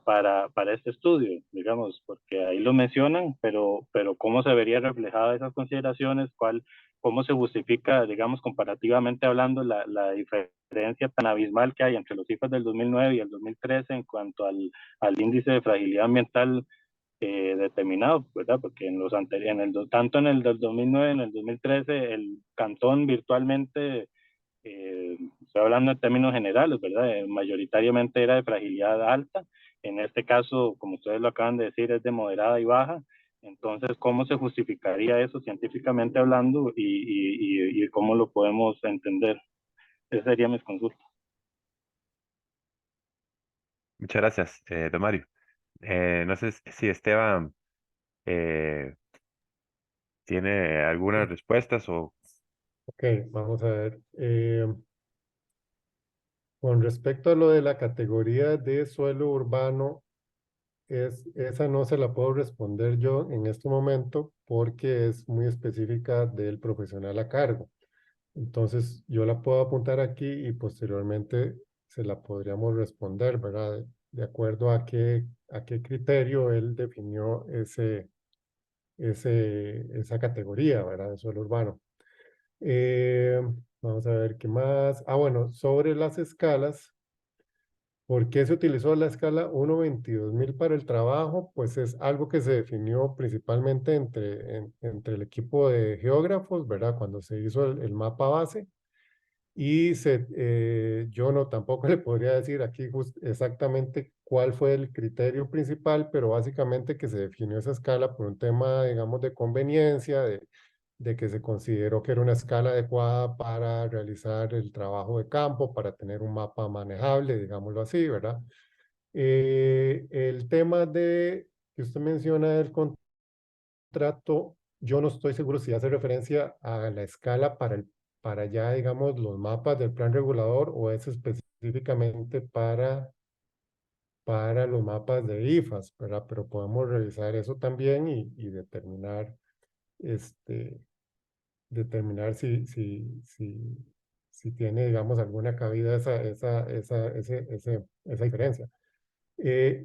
para este estudio, digamos, porque ahí lo mencionan, pero cómo se vería reflejada esas consideraciones, cómo se justifica, digamos, comparativamente hablando, la diferencia tan abismal que hay entre los cifras del 2009 y el 2013 en cuanto al índice de fragilidad ambiental determinado, ¿verdad? Porque tanto en el del 2009 en el 2013, el cantón virtualmente, estoy hablando en términos generales, ¿verdad? Mayoritariamente era de fragilidad alta. En este caso, como ustedes lo acaban de decir, es de moderada y baja. Entonces, ¿cómo se justificaría eso científicamente hablando y cómo lo podemos entender? Esa sería mis consultas. Muchas gracias, don Mario. No sé si Esteban tiene algunas Sí. respuestas o... Ok, vamos a ver. Con respecto a lo de la categoría de suelo urbano, esa no se la puedo responder yo en este momento porque es muy específica del profesional a cargo. Entonces, yo la puedo apuntar aquí y posteriormente se la podríamos responder, ¿verdad? De acuerdo a qué criterio él definió esa categoría, ¿verdad? De suelo urbano. Eh, Vamos a ver qué más. Ah, bueno, sobre las escalas. ¿Por qué se utilizó la escala 1/22.000 para el trabajo? Pues es algo que se definió principalmente entre el equipo de geógrafos, ¿verdad? Cuando se hizo el mapa base. Y yo no tampoco le podría decir aquí exactamente cuál fue el criterio principal, pero básicamente que se definió esa escala por un tema, digamos, de conveniencia, de que se consideró que era una escala adecuada para realizar el trabajo de campo, para tener un mapa manejable, digámoslo así, ¿verdad? El tema que usted menciona del contrato, yo no estoy seguro si hace referencia a la escala para ya, digamos, los mapas del plan regulador o es específicamente para los mapas de IFAS, ¿verdad? Pero podemos revisar eso también y este, determinar si tiene, digamos, alguna cabida esa diferencia.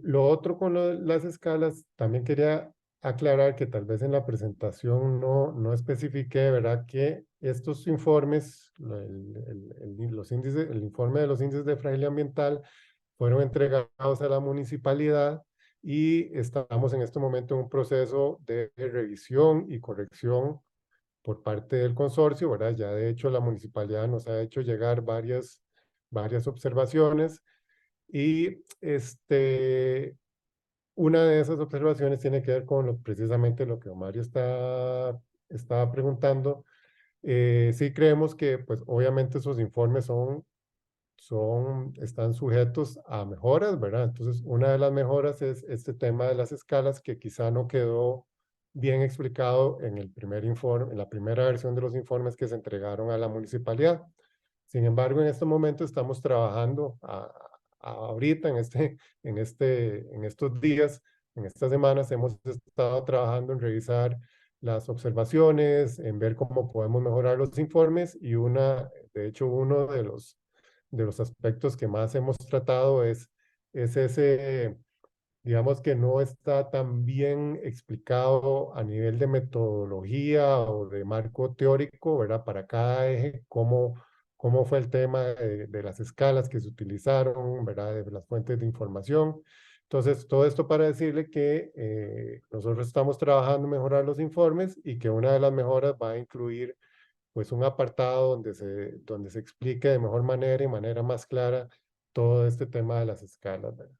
Lo otro con las escalas, también quería aclarar que tal vez en la presentación no especifiqué, ¿verdad? Que estos informes, el informe de los índices de fragilidad ambiental fueron entregados a la municipalidad y estamos en este momento en un proceso de revisión y corrección por parte del consorcio, ¿verdad? Ya de hecho la municipalidad nos ha hecho llegar varias observaciones y una de esas observaciones tiene que ver con precisamente lo que Mario estaba preguntando. Sí creemos que, pues, obviamente esos informes son están sujetos a mejoras, ¿verdad? Entonces, una de las mejoras es este tema de las escalas que quizá no quedó bien explicado en el primer informe, en la primera versión de los informes que se entregaron a la municipalidad. Sin embargo, en este momento estamos trabajando ahorita, en estos días, en estas semanas, hemos estado trabajando en revisar las observaciones, en ver cómo podemos mejorar los informes y de hecho, uno de los aspectos que más hemos tratado es ese, digamos que no está tan bien explicado a nivel de metodología o de marco teórico, ¿verdad? Para cada eje, cómo fue el tema de las escalas que se utilizaron, ¿verdad? De las fuentes de información. Entonces, todo esto para decirle que nosotros estamos trabajando en mejorar los informes y que una de las mejoras va a incluir pues un apartado donde se explique de mejor manera y manera más clara todo este tema de las escalas, ¿verdad?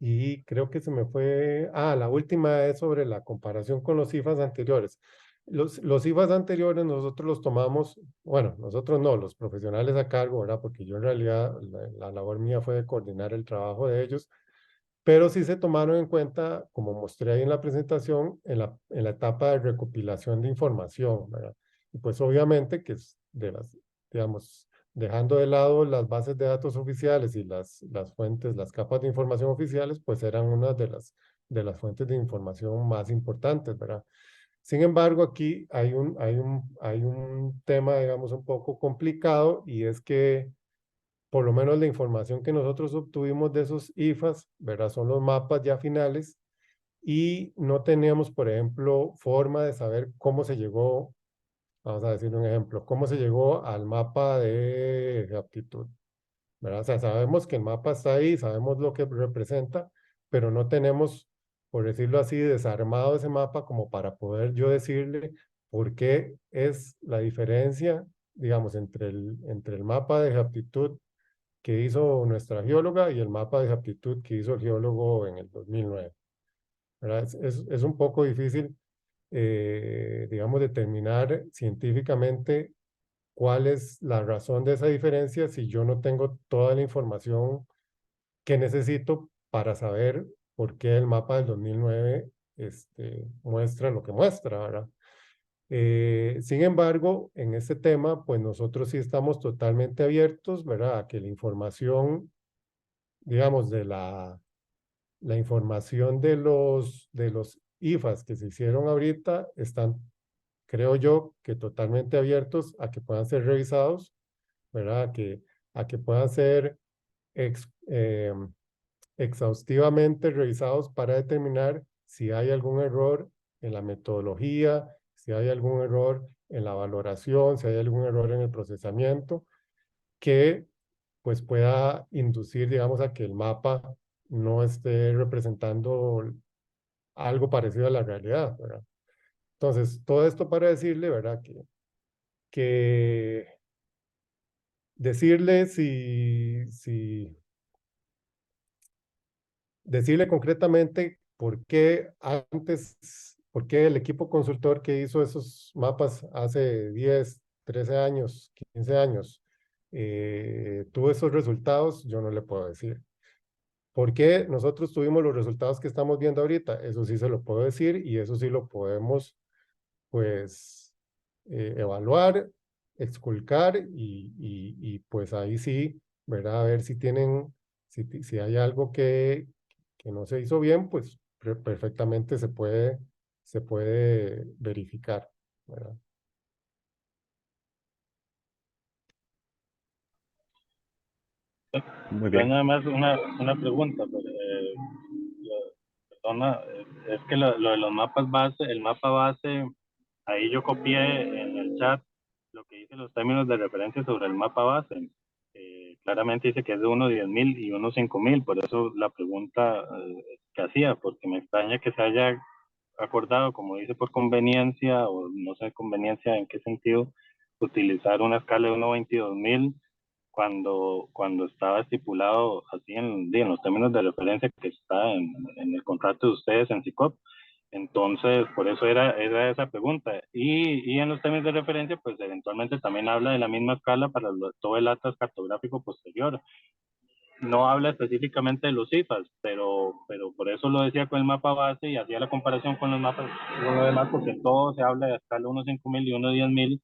Y creo que se me fue, la última es sobre la comparación con los IFAs anteriores. Los IFAs anteriores nosotros los tomamos, bueno, nosotros no, los profesionales a cargo, ¿verdad? Porque yo en realidad la labor mía fue de coordinar el trabajo de ellos, pero sí se tomaron en cuenta, como mostré ahí en la presentación, en la etapa de recopilación de información, ¿verdad? Y pues obviamente que es digamos, dejando de lado las bases de datos oficiales y las fuentes, las capas de información oficiales, pues eran una de las fuentes de información más importantes, ¿verdad? Sin embargo, aquí hay un tema, digamos, un poco complicado y es que por lo menos la información que nosotros obtuvimos de esos IFAs, ¿verdad? Son los mapas ya finales y no teníamos, por ejemplo, forma de saber cómo se llegó, vamos a decir un ejemplo, cómo se llegó al mapa de aptitud, ¿verdad? O sea, sabemos que el mapa está ahí, sabemos lo que representa, pero no tenemos, por decirlo así, desarmado ese mapa como para poder yo decirle por qué es la diferencia, digamos, entre el mapa de aptitud que hizo nuestra geóloga y el mapa de aptitud que hizo el geólogo en el 2009, ¿verdad? Es un poco difícil, digamos, determinar científicamente cuál es la razón de esa diferencia si yo no tengo toda la información que necesito para saber por qué el mapa del 2009 muestra lo que muestra, ¿verdad? Sin embargo, en este tema, pues nosotros sí estamos totalmente abiertos, ¿verdad? A que la información, digamos, la información de los IFAs que se hicieron ahorita están, creo yo, que totalmente abiertos a que puedan ser revisados, ¿verdad? A que puedan ser exhaustivamente revisados para determinar si hay algún error en la metodología, si hay algún error en la valoración, si hay algún error en el procesamiento, que pues pueda inducir, digamos, a que el mapa no esté representando algo parecido a la realidad, ¿verdad? Entonces, todo esto para decirle, ¿verdad? Que decirle decirle concretamente por qué el equipo consultor que hizo esos mapas hace 10, 13 años, 15 años, tuvo esos resultados, yo no le puedo decir. ¿Por qué nosotros tuvimos los resultados que estamos viendo ahorita? Eso sí se lo puedo decir y eso sí lo podemos, pues, evaluar, exculcar y pues ahí sí, ¿verdad? A ver si hay algo que no se hizo bien, pues perfectamente se puede verificar, ¿verdad? Muy Yo bien. nada más una pregunta, pero, perdona, es que lo de los mapas base, el mapa base, ahí yo copié en el chat lo que dice los términos de referencia sobre el mapa base. Claramente dice que es de uno 10.000 y uno 5.000, por eso la pregunta que hacía, porque me extraña que se haya acordado, como dice, por conveniencia, o no sé conveniencia en qué sentido, utilizar una escala de 1.22.000 cuando estaba estipulado así en los términos de referencia que está en el contrato de ustedes en SICOP, Entonces, por eso era esa pregunta. Y en los términos de referencia, pues eventualmente también habla de la misma escala para todo el atlas cartográfico posterior. No habla específicamente de los cifras, pero por eso lo decía con el mapa base y hacía la comparación con los mapas, con lo demás, porque todo se habla de escala 1.5000 y 1.10000,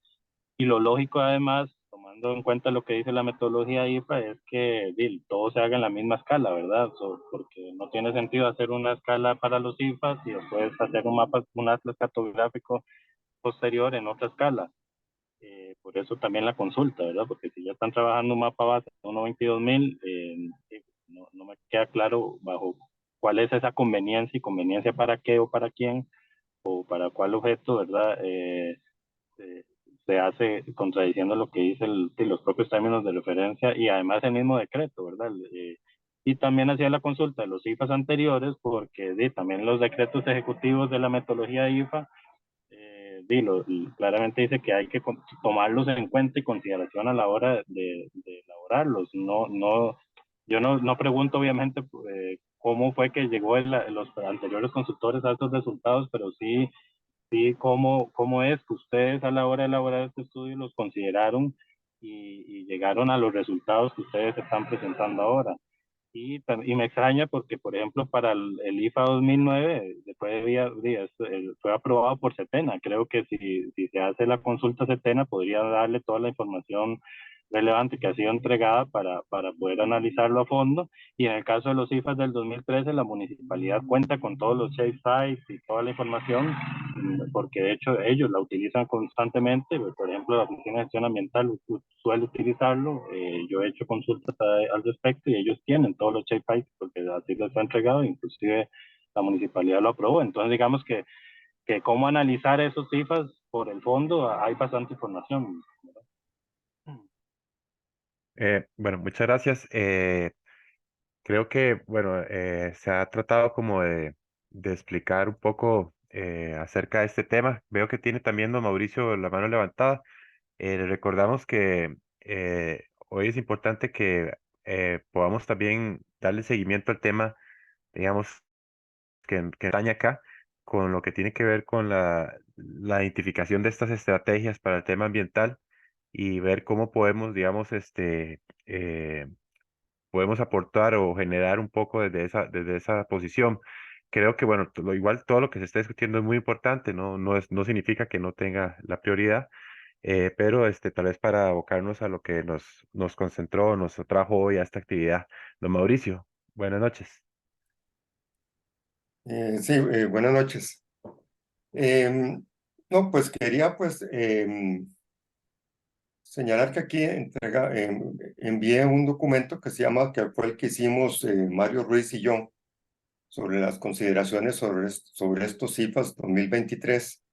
y lo lógico además, tomando en cuenta lo que dice la metodología IFA, es que todo se haga en la misma escala, ¿verdad? Porque no tiene sentido hacer una escala para los IFAs y después hacer un atlas cartográfico posterior en otra escala. Por eso también la consulta, ¿verdad? Porque si ya están trabajando un mapa base de 1.22000, no me queda claro bajo cuál es esa conveniencia y conveniencia para qué o para quién o para cuál objeto, ¿verdad? Se, se hace contradiciendo lo que dice los propios términos de referencia y además el mismo decreto, ¿verdad? Y también hacía la consulta de los IFAs anteriores porque también los decretos ejecutivos de la metodología IFA claramente dice que hay que tomarlos en cuenta y consideración a la hora de elaborarlos. Yo no pregunto obviamente cómo fue que llegó los anteriores consultores a estos resultados, pero sí cómo es que ustedes a la hora de elaborar este estudio los consideraron y llegaron a los resultados que ustedes están presentando ahora. Y me extraña porque, por ejemplo, para el IFA 2009, después fue aprobado por CETENA. Creo que si se hace la consulta CETENA, podría darle toda la información relevante que ha sido entregada para poder analizarlo a fondo. Y en el caso de los IFAs del 2013, la municipalidad cuenta con todos los shape sites y toda la información, porque de hecho ellos la utilizan constantemente. Por ejemplo, la Oficina de Gestión Ambiental suele utilizarlo. Yo he hecho consultas al respecto y ellos tienen todos los shape sites porque así les fue entregado, inclusive la municipalidad lo aprobó. Entonces, digamos que cómo analizar esos IFAs por el fondo, hay bastante información. Bueno, muchas gracias. Creo que, bueno, se ha tratado como de explicar un poco acerca de este tema. Veo que tiene también don Mauricio la mano levantada. Le recordamos que hoy es importante que podamos también darle seguimiento al tema, digamos, que atañe acá, con lo que tiene que ver con la identificación de estas estrategias para el tema ambiental y ver cómo podemos, digamos, podemos aportar o generar un poco desde esa posición. Creo que, bueno, igual todo lo que se está discutiendo es muy importante, no significa que no tenga la prioridad, pero tal vez para abocarnos a lo que nos concentró, nos trajo hoy a esta actividad. Don Mauricio, buenas noches. Sí, buenas noches. No, pues quería señalar que aquí envié un documento que que fue el que hicimos Mario Ruiz y yo sobre las consideraciones sobre estos CIFAs 2023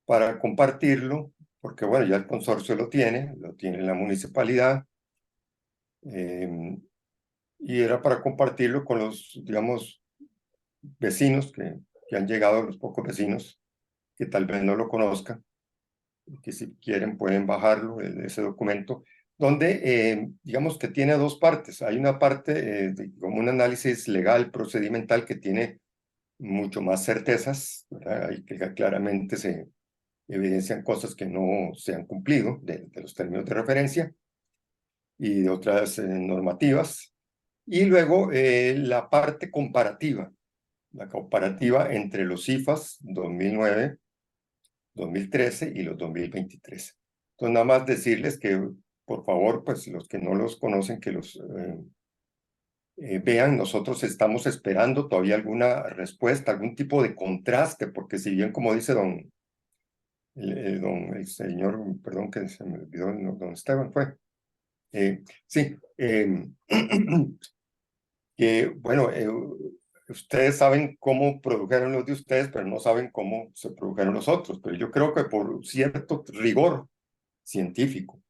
para compartirlo, porque bueno, ya el consorcio lo tiene la municipalidad, y era para compartirlo con los, digamos, vecinos que han llegado, los pocos vecinos que tal vez no lo conozcan, que si quieren pueden bajarlo, ese documento, donde digamos que tiene dos partes. Hay una parte como un análisis legal, procedimental, que tiene mucho más certezas, ¿verdad? Ahí que claramente se evidencian cosas que no se han cumplido de los términos de referencia y de otras normativas. Y luego la parte comparativa, la comparativa entre los CIFAs 2009, 2013 y los 2023. Entonces, nada más decirles que, por favor, pues los que no los conocen, que los vean. Nosotros estamos esperando todavía alguna respuesta, algún tipo de contraste, porque si bien, como dice el señor, perdón que se me olvidó, don Esteban fue. Sí, que bueno, ustedes saben cómo produjeron los de ustedes, pero no saben cómo se produjeron los otros. Pero yo creo que por cierto rigor científico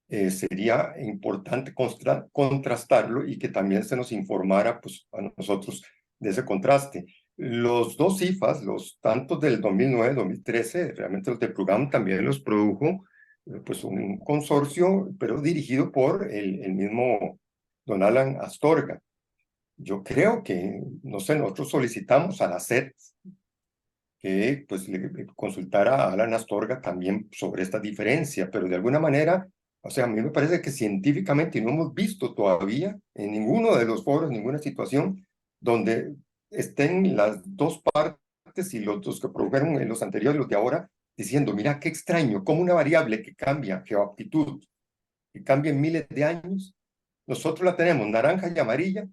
sería importante contrastarlo y que también se nos informara pues, a nosotros de ese contraste. Los dos CIFAs, los tantos del 2009, 2013, realmente los de Plugam también los produjo pues un consorcio, pero dirigido por el mismo don Alan Astorga. Yo creo que, no sé, nosotros solicitamos a la SED que pues le consultara a Alan Astorga también sobre esta diferencia, pero de alguna manera, o sea, a mí me parece que científicamente no hemos visto todavía en ninguno de los foros, ninguna situación donde estén las dos partes y los dos que produjeron en los anteriores, los de ahora, diciendo, mira, qué extraño, como una variable que cambia, geoaptitud, que cambia en miles de años, nosotros la tenemos naranja y amarilla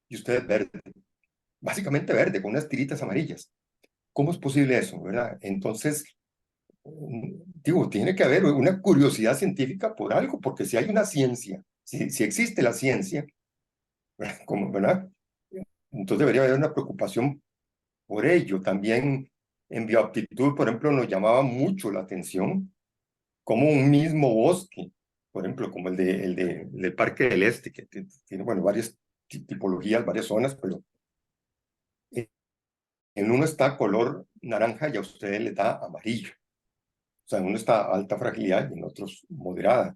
y ustedes verde, básicamente verde, con unas tiritas amarillas. ¿Cómo es posible eso, verdad? Entonces, digo, tiene que haber una curiosidad científica por algo, porque si hay una ciencia, si existe la ciencia, ¿verdad? Como, ¿verdad? Entonces debería haber una preocupación por ello. También en bioaptitud, por ejemplo, nos llamaba mucho la atención como un mismo bosque, por ejemplo, como el del Parque del Este, que tiene, bueno, varias tipologías, varias zonas, pero en uno está color naranja y a ustedes les da amarillo. O sea, en uno está alta fragilidad y en otros moderada.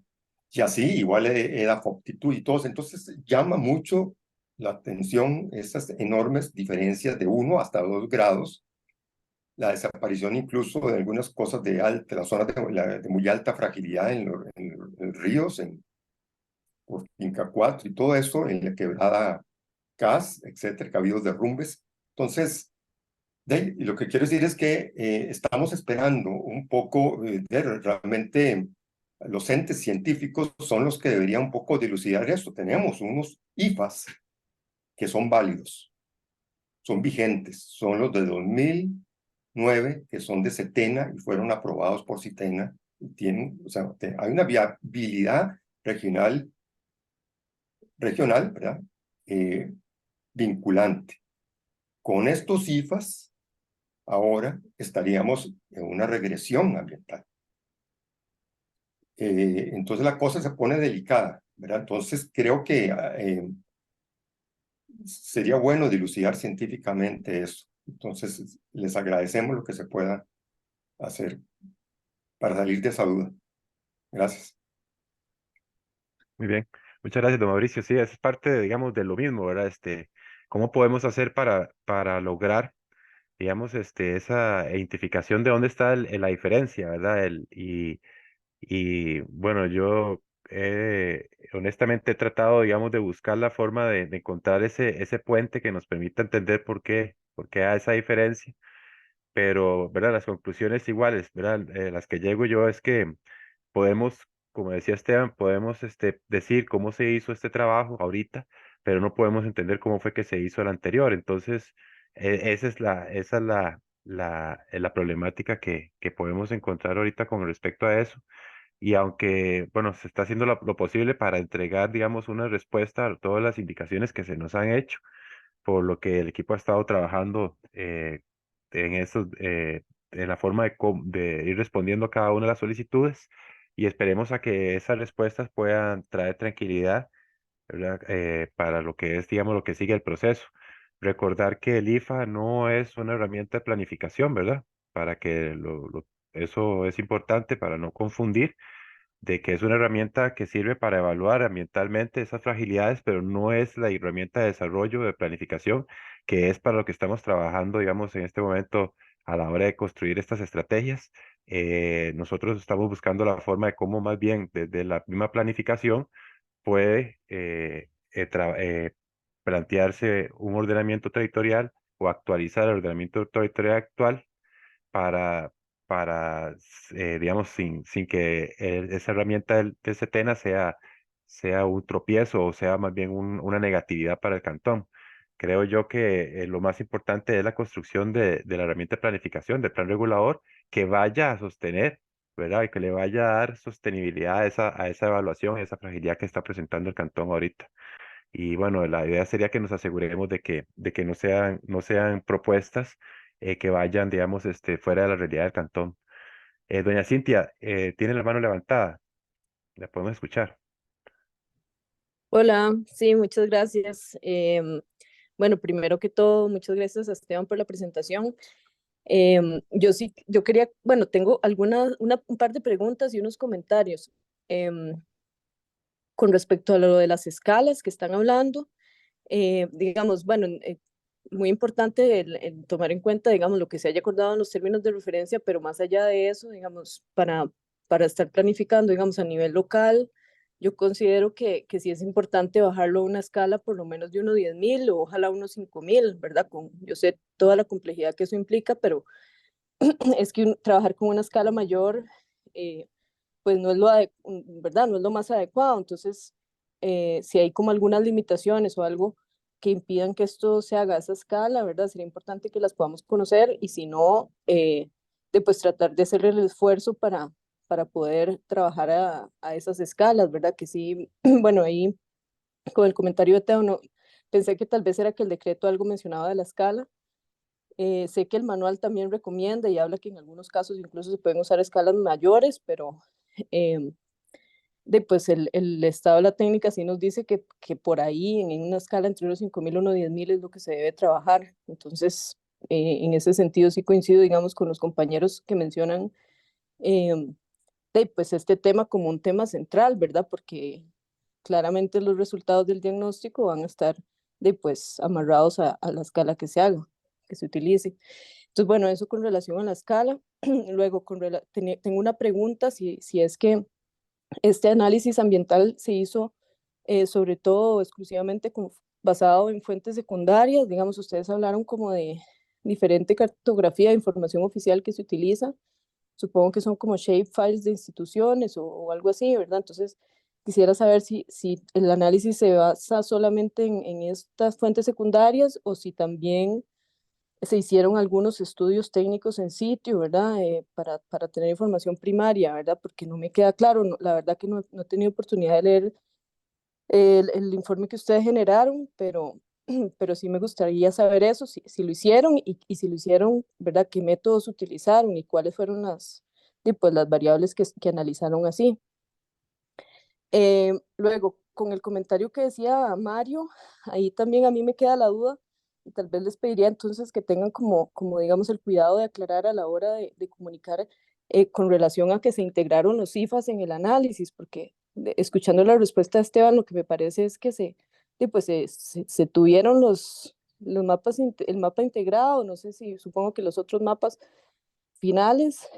Y así, igual edafoptitud y todos. Entonces, llama mucho la atención esas enormes diferencias de 1 hasta 2 grados. La desaparición incluso de algunas cosas de las zonas de muy alta fragilidad en ríos, por Inca 4 y todo eso, en la quebrada Cas, etcétera, que ha habido derrumbes. Entonces, y lo que quiero decir es que estamos esperando un poco, realmente los entes científicos son los que deberían un poco dilucidar esto. Tenemos unos IFAs que son válidos, son vigentes, son los de 2009, que son de Setena y fueron aprobados por Setena. Y tienen, o sea, hay una viabilidad regional, ¿verdad? Vinculante. Con estos IFAs, ahora estaríamos en una regresión ambiental. Entonces la cosa se pone delicada, ¿verdad? Entonces creo que sería bueno dilucidar científicamente eso. Entonces les agradecemos lo que se pueda hacer para salir de esa duda. Gracias. Muy bien. Muchas gracias, don Mauricio. Sí, es parte, digamos, de lo mismo, ¿verdad? ¿Cómo podemos hacer para lograr, digamos, esa identificación de dónde está la diferencia, ¿verdad? Y bueno, yo honestamente he tratado, digamos, de buscar la forma de encontrar ese puente que nos permita entender por qué hay esa diferencia, pero, ¿verdad? Las conclusiones iguales, ¿verdad? Las que llego yo es que podemos, como decía Esteban, podemos decir cómo se hizo este trabajo ahorita, pero no podemos entender cómo fue que se hizo el anterior. Entonces, esa es la problemática que podemos encontrar ahorita con respecto a eso. Y aunque, bueno, se está haciendo lo posible para entregar, digamos, una respuesta a todas las indicaciones que se nos han hecho, por lo que el equipo ha estado trabajando en eso, en la forma de ir respondiendo a cada una de las solicitudes y esperemos a que esas respuestas puedan traer tranquilidad, ¿verdad? Para lo que es, digamos, lo que sigue el proceso. Recordar que el IFA no es una herramienta de planificación, ¿verdad? Para que eso es importante para no confundir de que es una herramienta que sirve para evaluar ambientalmente esas fragilidades, pero no es la herramienta de desarrollo, de planificación, que es para lo que estamos trabajando, digamos, en este momento a la hora de construir estas estrategias. Nosotros estamos buscando la forma de cómo más bien desde la misma planificación puede plantearse un ordenamiento territorial o actualizar el ordenamiento territorial actual para, digamos, sin que esa herramienta de Setena sea un tropiezo o sea más bien una negatividad para el cantón. Creo yo que lo más importante es la construcción de la herramienta de planificación, del plan regulador, que vaya a sostener, ¿verdad? Y que le vaya a dar sostenibilidad a esa evaluación, a esa fragilidad que está presentando el cantón ahorita. Y bueno, la idea sería que nos aseguremos de que no sean propuestas que vayan, digamos, fuera de la realidad del cantón. Doña Cintia, tiene la mano levantada. La podemos escuchar. Hola, sí, muchas gracias. Bueno, primero que todo, muchas gracias a Esteban por la presentación. Yo quería, bueno, tengo un par de preguntas y unos comentarios con respecto a lo de las escalas que están hablando. Digamos, bueno, muy importante el tomar en cuenta, digamos, lo que se haya acordado en los términos de referencia, pero más allá de eso, digamos, para estar planificando, digamos, a nivel local, yo considero que sí es importante bajarlo a una escala por lo menos de unos 10.000 o ojalá unos 5.000, ¿verdad? Yo sé toda la complejidad que eso implica, pero es que trabajar con una escala mayor, pues no es ¿verdad? No es lo más adecuado. Entonces, si hay como algunas limitaciones o algo que impidan que esto se haga a esa escala, ¿verdad? Sería importante que las podamos conocer y si no, pues tratar de hacer el esfuerzo para poder trabajar a esas escalas, ¿verdad? Que sí, bueno, ahí con el comentario de Teo, no, pensé que tal vez era que el decreto algo mencionaba de la escala. Sé que el manual también recomienda y habla que en algunos casos incluso se pueden usar escalas mayores, pero eh, pues el estado de la técnica sí nos dice que por ahí en una escala entre unos 5.000 y unos 10.000 es lo que se debe trabajar. Entonces, en ese sentido sí coincido, digamos, con los compañeros que mencionan pues este tema como un tema central, ¿verdad? Porque claramente los resultados del diagnóstico van a estar pues amarrados a la escala que se haga, que se utilice. Entonces, bueno, eso con relación a la escala. Luego, tengo una pregunta, si es que este análisis ambiental se hizo sobre todo exclusivamente basado en fuentes secundarias. Digamos, ustedes hablaron como de diferente cartografía de información oficial que se utiliza. Supongo que son como shapefiles de instituciones o algo así, ¿verdad? Entonces, quisiera saber si el análisis se basa solamente en estas fuentes secundarias o si también se hicieron algunos estudios técnicos en sitio, ¿verdad? Para tener información primaria, ¿verdad? Porque no me queda claro, la verdad que no he tenido oportunidad de leer el informe que ustedes generaron, pero sí me gustaría saber eso, si lo hicieron y si lo hicieron, ¿verdad? ¿Qué métodos utilizaron y cuáles fueron pues, las variables que analizaron así? Luego, con el comentario que decía Mario, ahí también a mí me queda la duda y tal vez les pediría entonces que tengan como digamos, el cuidado de aclarar a la hora de comunicar con relación a que se integraron los cifas en el análisis, porque escuchando la respuesta de Esteban, lo que me parece es que pues se tuvieron los mapas, el mapa integrado, no sé si, supongo que los otros mapas finales,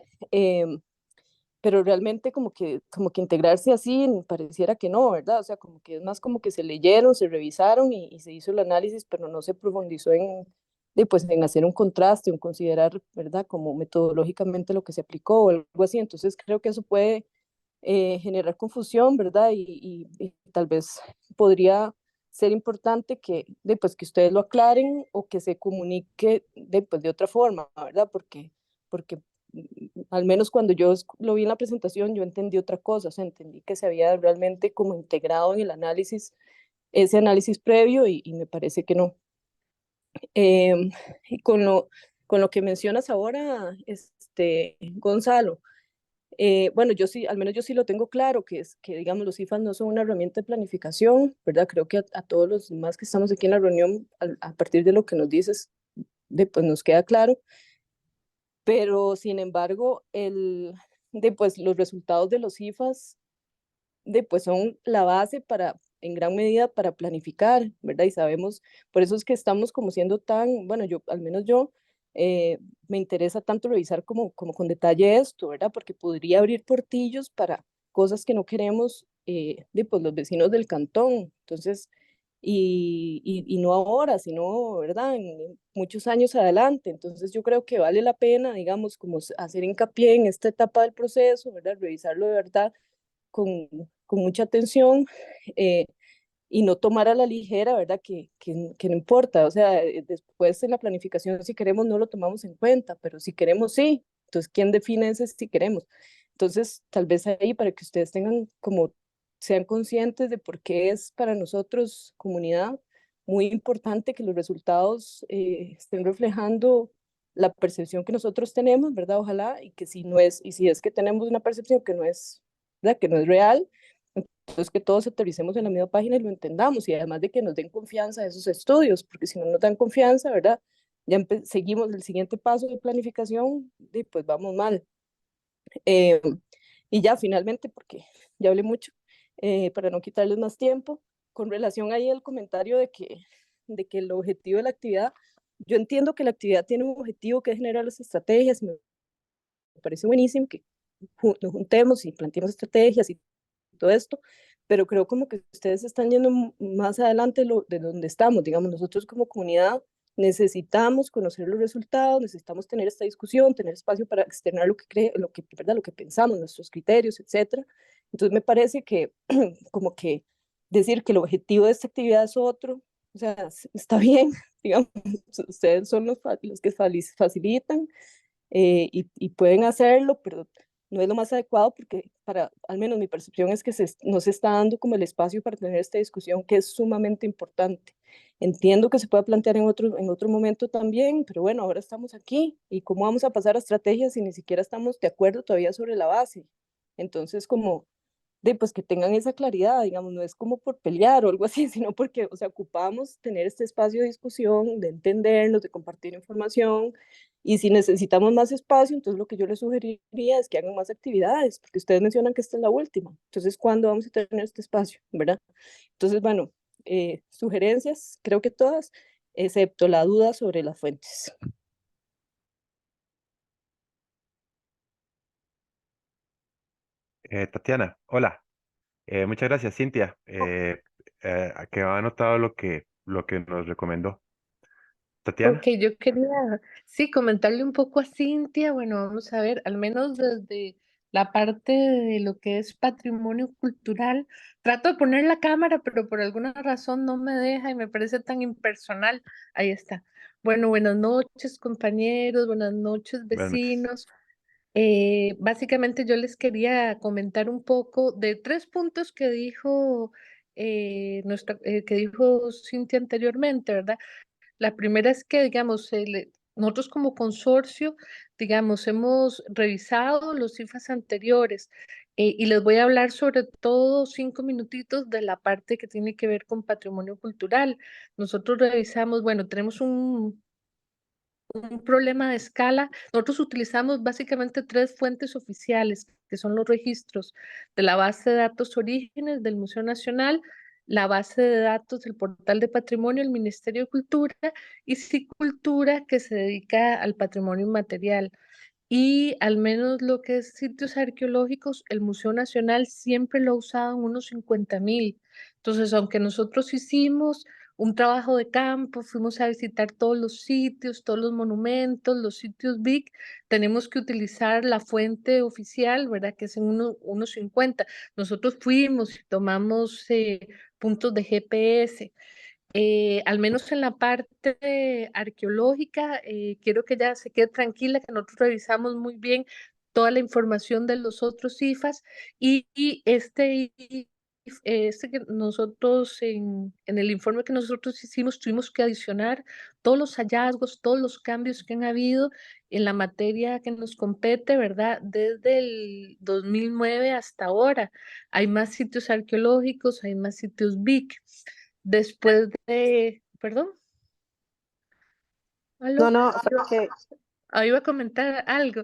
pero realmente como que integrarse así pareciera que no, ¿verdad? O sea, como que es más como que se leyeron, se revisaron y se hizo el análisis, pero no se profundizó pues, en hacer un contraste, en considerar, ¿verdad? Como metodológicamente lo que se aplicó o algo así. Entonces creo que eso puede generar confusión, ¿verdad? Y tal vez podría ser importante pues, que ustedes lo aclaren o que se comunique pues, de otra forma, ¿verdad? Porque al menos cuando yo lo vi en la presentación, yo entendí otra cosa, o sea, entendí que se había realmente como integrado en el análisis, ese análisis previo y me parece que no. Y con lo que mencionas ahora, Gonzalo, bueno, yo sí, al menos yo sí lo tengo claro, que digamos los IFAs no son una herramienta de planificación, ¿verdad? Creo que a todos los demás que estamos aquí en la reunión, a partir de lo que nos dices, pues nos queda claro, pero sin embargo, pues los resultados de los IFAs pues son la base en gran medida para planificar, ¿verdad? Y sabemos, por eso es que estamos como siendo bueno, al menos yo, me interesa tanto revisar como con detalle esto, ¿verdad? Porque podría abrir portillos para cosas que no queremos, pues los vecinos del cantón. Entonces, y no ahora, sino, ¿verdad? En muchos años adelante. Entonces, yo creo que vale la pena, digamos, como hacer hincapié en esta etapa del proceso, ¿verdad? Revisarlo de verdad con mucha atención y no tomar a la ligera, ¿verdad? Que no importa, o sea, después en la planificación si queremos no lo tomamos en cuenta, pero si queremos sí, entonces ¿quién define ese si queremos? Entonces, tal vez ahí para que ustedes sean conscientes de por qué es para nosotros, comunidad, muy importante que los resultados estén reflejando la percepción que nosotros tenemos, ¿verdad? Ojalá, y que y si es que tenemos una percepción que no es, ¿verdad? Que no es real, entonces que todos aterricemos en la misma página y lo entendamos, y además de que nos den confianza a esos estudios, porque si no nos dan confianza, ¿verdad? Ya seguimos el siguiente paso de planificación y pues vamos mal. Eh, y ya finalmente, porque ya hablé mucho, para no quitarles más tiempo, con relación ahí al comentario de que el objetivo de la actividad yo entiendo que la actividad tiene un objetivo que es generar las estrategias, me parece buenísimo que nos juntemos y planteemos estrategias y todo esto, pero creo como que ustedes están yendo más adelante de donde estamos, digamos, nosotros como comunidad necesitamos conocer los resultados, necesitamos tener esta discusión, tener espacio para externar ¿verdad? Lo que pensamos, nuestros criterios, etcétera. Entonces me parece que como que decir que el objetivo de esta actividad es otro, o sea, está bien, digamos, ustedes son los que facilitan y pueden hacerlo, pero no es lo más adecuado porque al menos mi percepción es que no se está dando como el espacio para tener esta discusión que es sumamente importante. Entiendo que se pueda plantear en otro momento también, pero bueno, ahora estamos aquí y cómo vamos a pasar a estrategias si ni siquiera estamos de acuerdo todavía sobre la base. Entonces, como pues que tengan esa claridad, digamos, no es como por pelear o algo así, sino porque, o sea, ocupamos tener este espacio de discusión, de entendernos, de compartir información, y si necesitamos más espacio, entonces lo que yo les sugeriría es que hagan más actividades, porque ustedes mencionan que esta es la última, entonces, ¿cuándo vamos a tener este espacio, verdad? Entonces, bueno, sugerencias, creo que todas, excepto la duda sobre las fuentes. Tatiana, hola. Muchas gracias, Cintia, que ha anotado lo que nos recomendó. Ok, Tatiana, yo quería, sí, comentarle un poco a Cintia. Bueno, vamos a ver, al menos desde la parte de lo que es patrimonio cultural. Trato de poner la cámara, pero por alguna razón no me deja y me parece tan impersonal. Ahí está. Bueno, buenas noches, compañeros, buenas noches, buenas noches. vecinos. Básicamente yo les quería comentar un poco de 3 puntos que dijo, que dijo Cintia anteriormente, ¿verdad? La primera es que, digamos, nosotros como consorcio, digamos, hemos revisado los cifras anteriores y les voy a hablar sobre todo 5 minutitos de la parte que tiene que ver con patrimonio cultural. Nosotros revisamos, bueno, tenemos un problema de escala. Nosotros utilizamos básicamente 3 fuentes oficiales, que son los registros de la base de datos orígenes del Museo Nacional, la base de datos del Portal de Patrimonio del Ministerio de Cultura y Cicultura, que se dedica al patrimonio inmaterial. Y al menos lo que es sitios arqueológicos, el Museo Nacional siempre lo ha usado en unos 50.000. Entonces, aunque nosotros hicimos un trabajo de campo, fuimos a visitar todos los sitios, todos los monumentos, los sitios big, tenemos que utilizar la fuente oficial, ¿verdad? Que es en unos 50. Nosotros fuimos y tomamos puntos de GPS. Al menos en la parte arqueológica, quiero que ella se quede tranquila, que nosotros revisamos muy bien toda la información de los otros CIFAs y este que nosotros en el informe que nosotros hicimos tuvimos que adicionar todos los hallazgos, todos los cambios que han habido en la materia que nos compete, ¿verdad? Desde el 2009 hasta ahora. Hay más sitios arqueológicos, hay más sitios BIC. Después de, perdón, No, aló, no, que iba a comentar algo.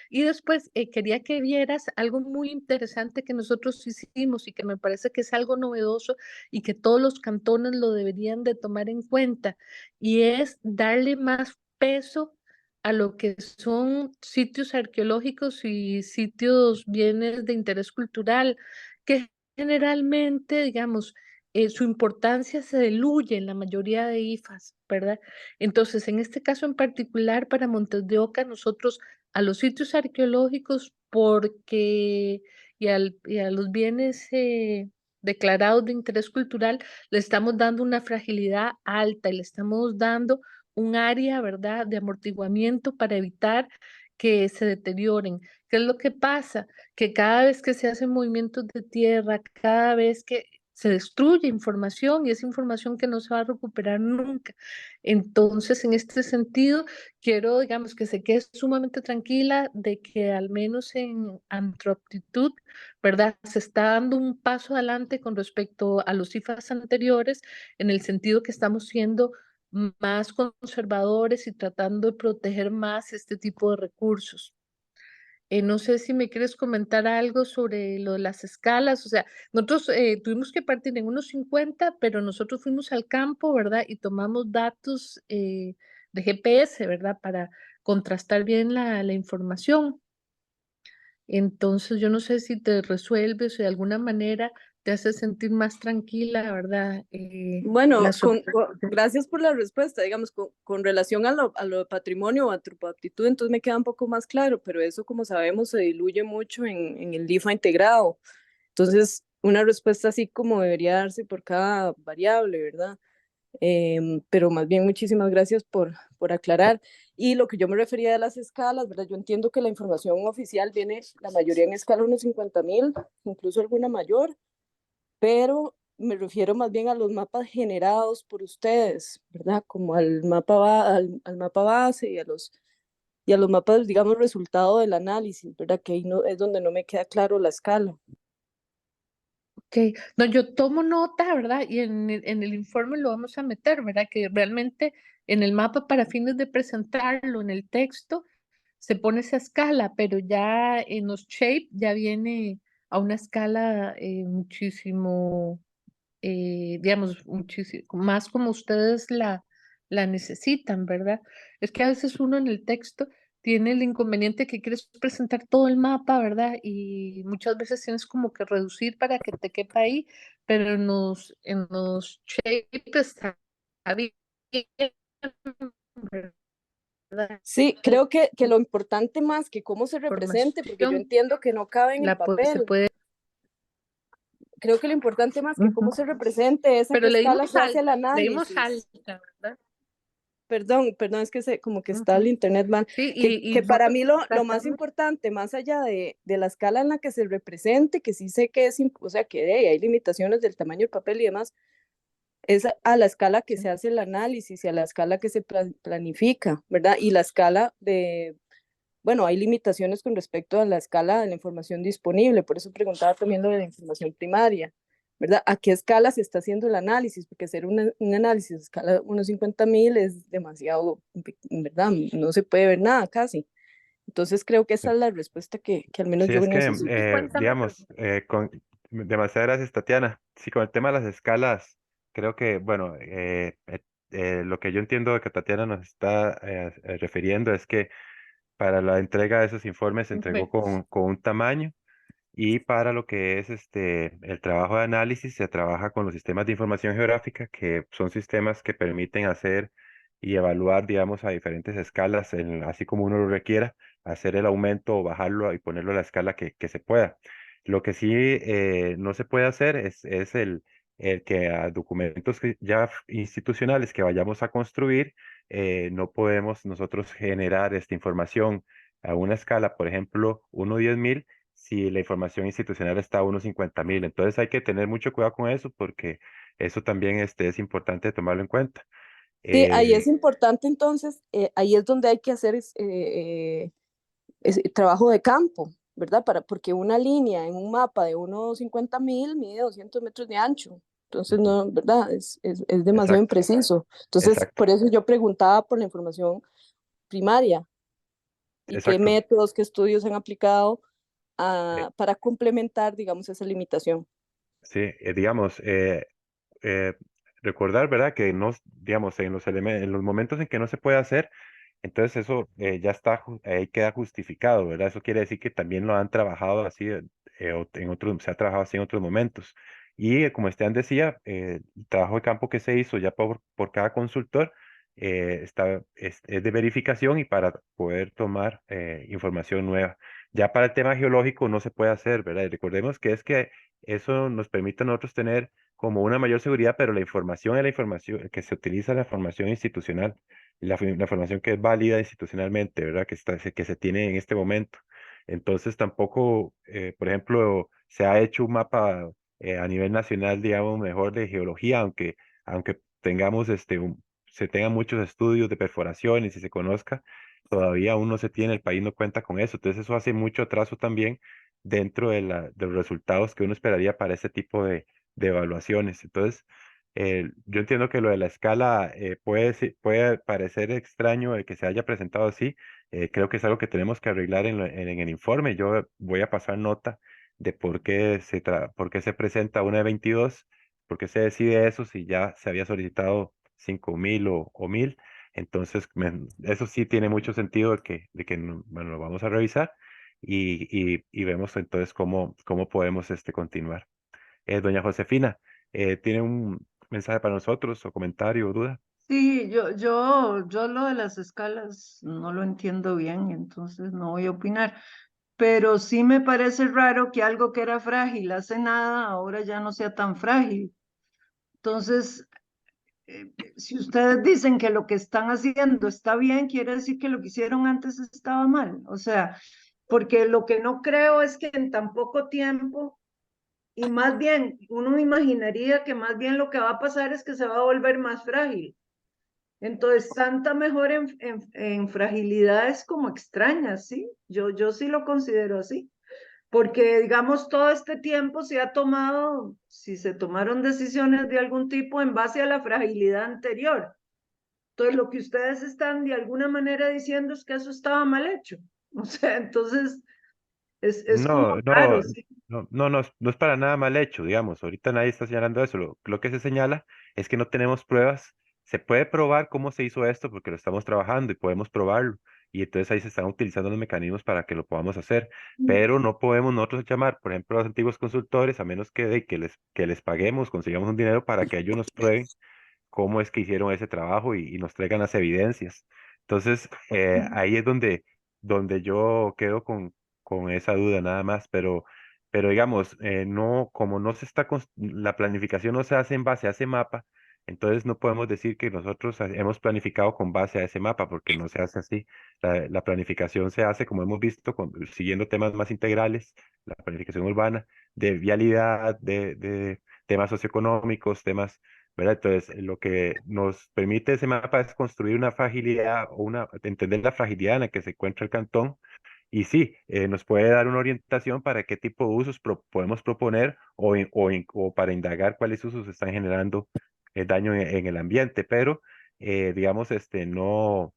Y después quería que vieras algo muy interesante que nosotros hicimos y que me parece que es algo novedoso y que todos los cantones lo deberían de tomar en cuenta. Y es darle más peso a lo que son sitios arqueológicos y sitios bienes de interés cultural, que generalmente, digamos, su importancia se diluye en la mayoría de IFAs, ¿verdad? Entonces, en este caso en particular, para Montes de Oca, nosotros a los sitios arqueológicos y a los bienes declarados de interés cultural, le estamos dando una fragilidad alta y le estamos dando un área, ¿verdad?, de amortiguamiento para evitar que se deterioren. ¿Qué es lo que pasa? Que cada vez que se hacen movimientos de tierra, cada vez que se destruye información y esa información que no se va a recuperar nunca. Entonces, en este sentido, quiero, digamos, que se quede sumamente tranquila de que al menos en Antroaptitud, ¿verdad? Se está dando un paso adelante con respecto a los cifras anteriores, en el sentido que estamos siendo más conservadores y tratando de proteger más este tipo de recursos. No sé si me quieres comentar algo sobre lo de las escalas. O sea, nosotros tuvimos que partir en unos 50, pero nosotros fuimos al campo, ¿verdad? Y tomamos datos de GPS, ¿verdad? Para contrastar bien la información. Entonces, yo no sé si te resuelve o si de alguna manera te hace sentir más tranquila, ¿verdad? Bueno, La sobre- gracias por la respuesta. Digamos, con relación a lo de patrimonio o antropopaptitud, entonces me queda un poco más claro, pero eso, como sabemos, se diluye mucho en el DIFA integrado. Entonces, una respuesta así como debería darse por cada variable, ¿verdad? Pero más bien muchísimas gracias por aclarar. Y lo que yo me refería de las escalas, ¿verdad? Yo entiendo que la información oficial viene la mayoría en escala unos 50.000, incluso alguna mayor, pero me refiero más bien a los mapas generados por ustedes, ¿verdad? Como al mapa base y a los mapas, digamos, resultado del análisis, ¿verdad? Que ahí no, es donde no me queda claro la escala. Ok, no, yo tomo nota, ¿verdad? Y en el informe lo vamos a meter, ¿verdad? Que realmente en el mapa para fines de presentarlo en el texto se pone esa escala, pero ya en los shape ya viene a una escala muchísimo, digamos, muchísimo más como ustedes la necesitan, ¿verdad? Es que a veces uno en el texto tiene el inconveniente que quieres presentar todo el mapa, ¿verdad? Y muchas veces tienes como que reducir para que te quepa ahí, pero en los shapes está bien, ¿verdad? Sí, creo que lo importante más que cómo se represente, porque yo Información entiendo que no cabe en el se papel, puede, creo que lo importante más que cómo ujú. se represente es a qué Pero escala se hace el le dimos análisis. alta, ¿verdad? Perdón, es que como que está el Ujú. internet mal. Sí, Que y para nosotros mí lo más tratamos, importante, más allá de la escala en la que se represente, que sí sé que es, o sea, que hay limitaciones del tamaño del papel y demás, es a la escala que sí. se hace el análisis y a la escala que se planifica, ¿verdad? Y la escala bueno, hay limitaciones con respecto a la escala de la información disponible, por eso preguntaba también lo de la información primaria, ¿verdad? ¿A qué escala se está haciendo el análisis? Porque hacer un análisis a escala 1.50.000 es demasiado, ¿verdad? No se puede ver nada casi. Entonces creo que esa es la respuesta que al menos Sí, yo es que, necesito. 50 metros. digamos, demasiadas gracias, Tatiana. Sí, con el tema de las escalas, creo que, bueno, lo que yo entiendo de que Tatiana nos está refiriendo es que para la entrega de esos informes se entregó Metros. con un tamaño y para lo que es el trabajo de análisis se trabaja con los sistemas de información geográfica, que son sistemas que permiten hacer y evaluar, digamos, a diferentes escalas, así como uno lo requiera, hacer el aumento o bajarlo y ponerlo a la escala que se pueda. Lo que sí no se puede hacer es el que a documentos ya institucionales que vayamos a construir, no podemos nosotros generar esta información a una escala, por ejemplo, 1/10.000 si la información institucional está a unos 50.000. Entonces hay que tener mucho cuidado con eso porque eso también es importante tomarlo en cuenta. Sí, ahí es Eh, importante entonces, ahí es donde hay que hacer trabajo de campo, ¿verdad? Porque una línea en un mapa de 1.50.000 mide 200 metros de ancho. Entonces, ujú, no, ¿verdad? Es demasiado exacto, impreciso. Entonces, exacto, por eso yo preguntaba por la información primaria y qué exacto. métodos, qué estudios han aplicado Eh, para complementar, digamos, esa limitación. sí, digamos, eh, recordar, ¿verdad? Que no, digamos, en los momentos en que no se puede hacer, entonces eso ya está, ahí queda justificado, ¿verdad? Eso quiere decir que también lo han trabajado así, se ha trabajado así en otros momentos. Y como Esteban decía, el trabajo de campo que se hizo ya por cada consultor es de verificación y para poder tomar información nueva. Ya para el tema geológico no se puede hacer, ¿verdad? Y recordemos que es que eso nos permite a nosotros tener como una mayor seguridad, pero la información es la información que se utiliza, la información institucional, la información que es válida institucionalmente, ¿verdad? Que se tiene en este momento. Entonces tampoco, por ejemplo, se ha hecho un mapa a nivel nacional, digamos, mejor de geología, aunque tengamos se tengan muchos estudios de perforaciones y se conozca, todavía aún no se tiene, el país no cuenta con eso. Entonces eso hace mucho atraso también dentro de los resultados que uno esperaría para ese tipo de evaluaciones. Entonces, yo entiendo que lo de la escala puede parecer extraño el que se haya presentado así. Creo que es algo que tenemos que arreglar en el informe. Yo voy a pasar nota de por qué se presenta una de 22, por qué se decide eso si ya se había solicitado 5.000 o 1.000. Entonces, eso sí tiene mucho sentido bueno, lo vamos a revisar y vemos entonces cómo podemos continuar. Doña Josefina, ¿tiene un mensaje para nosotros o comentario o duda? Sí, yo lo de las escalas no lo entiendo bien, entonces no voy a opinar. Pero sí me parece raro que algo que era frágil hace nada, ahora ya no sea tan frágil. Entonces, si ustedes dicen que lo que están haciendo está bien, quiere decir que lo que hicieron antes estaba mal. O sea, porque lo que no creo es que en tan poco tiempo, y más bien, uno imaginaría que más bien lo que va a pasar es que se va a volver más frágil. Entonces, tanta mejor en fragilidades como extrañas, ¿sí? Yo sí lo considero así, porque digamos todo este tiempo se ha tomado, si se tomaron decisiones de algún tipo en base a la fragilidad anterior. Entonces, lo que ustedes están de alguna manera diciendo es que eso estaba mal hecho. O sea, entonces es como No, raro, no, ¿sí? no es para nada mal hecho, digamos. Ahorita nadie está señalando eso. Lo que se señala es que no tenemos pruebas. Se puede probar cómo se hizo esto porque lo estamos trabajando y podemos probarlo. Y entonces ahí se están utilizando los mecanismos para que lo podamos hacer. Pero no podemos nosotros llamar, por ejemplo, a los antiguos consultores, a menos que les paguemos, consigamos un dinero para que ellos nos prueben cómo es que hicieron ese trabajo y nos traigan las evidencias. Entonces, ahí es donde yo quedo con esa duda nada más, pero digamos, no, como no se está, la planificación no se hace en base a ese mapa, entonces no podemos decir que nosotros hemos planificado con base a ese mapa, porque no se hace así. La planificación se hace, como hemos visto, siguiendo temas más integrales, la planificación urbana, de vialidad, de temas socioeconómicos, temas, ¿verdad? Entonces, lo que nos permite ese mapa es construir una fragilidad entender la fragilidad en la que se encuentra el cantón y sí, nos puede dar una orientación para qué tipo de usos podemos proponer o para indagar cuáles usos están generando daño en el ambiente, pero digamos, no,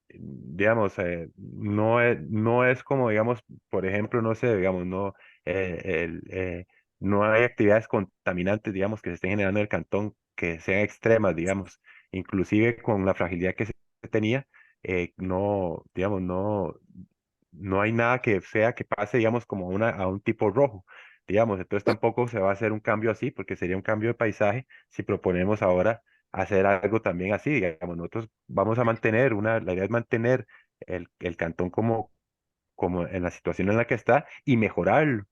digamos, no es como, digamos, por ejemplo, no sé, digamos, no hay actividades contaminantes, digamos, que se estén generando en el cantón que sean extremas, digamos, inclusive con la fragilidad que se tenía, no, digamos, no hay nada que sea que pase, digamos, como a un tipo rojo, digamos, entonces tampoco se va a hacer un cambio así, porque sería un cambio de paisaje si proponemos ahora hacer algo también así, digamos, nosotros vamos a mantener la idea es mantener el cantón como en la situación en la que está y mejorarlo,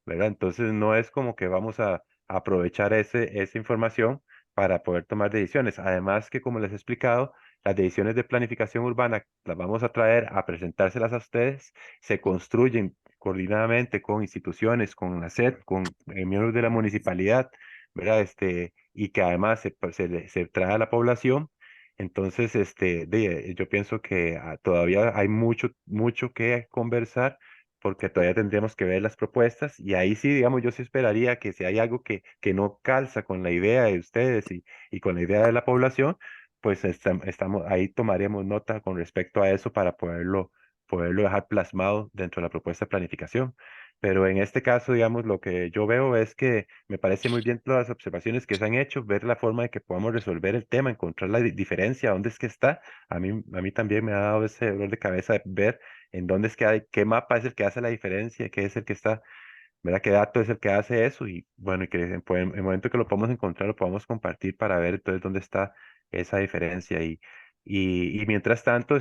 ¿verdad? Entonces no es como que vamos a aprovechar esa información para poder tomar decisiones. Además que, como les he explicado, las decisiones de planificación urbana las vamos a traer a presentárselas a ustedes, se construyen coordinadamente con instituciones, con la SED, con miembros de la municipalidad, ¿verdad? Y que además se trae a la población. Entonces, yo pienso que todavía hay mucho, mucho que conversar porque todavía tendríamos que ver las propuestas y ahí sí, digamos, yo sí esperaría que si hay algo que no calza con la idea de ustedes y con la idea de la población, pues ahí tomaremos nota con respecto a eso para poderlo dejar plasmado dentro de la propuesta de planificación. Pero en este caso, digamos, lo que yo veo es que me parece muy bien todas las observaciones que se han hecho, ver la forma de que podamos resolver el tema, encontrar la diferencia, dónde es que está. A mí también me ha dado ese dolor de cabeza de ver en dónde es que hay, qué mapa es el que hace la diferencia, qué es el que está, ¿verdad? ¿Qué dato es el que hace eso? Y bueno, y que en el momento que lo podamos encontrar, lo podamos compartir para ver entonces dónde está esa diferencia. Y mientras tanto,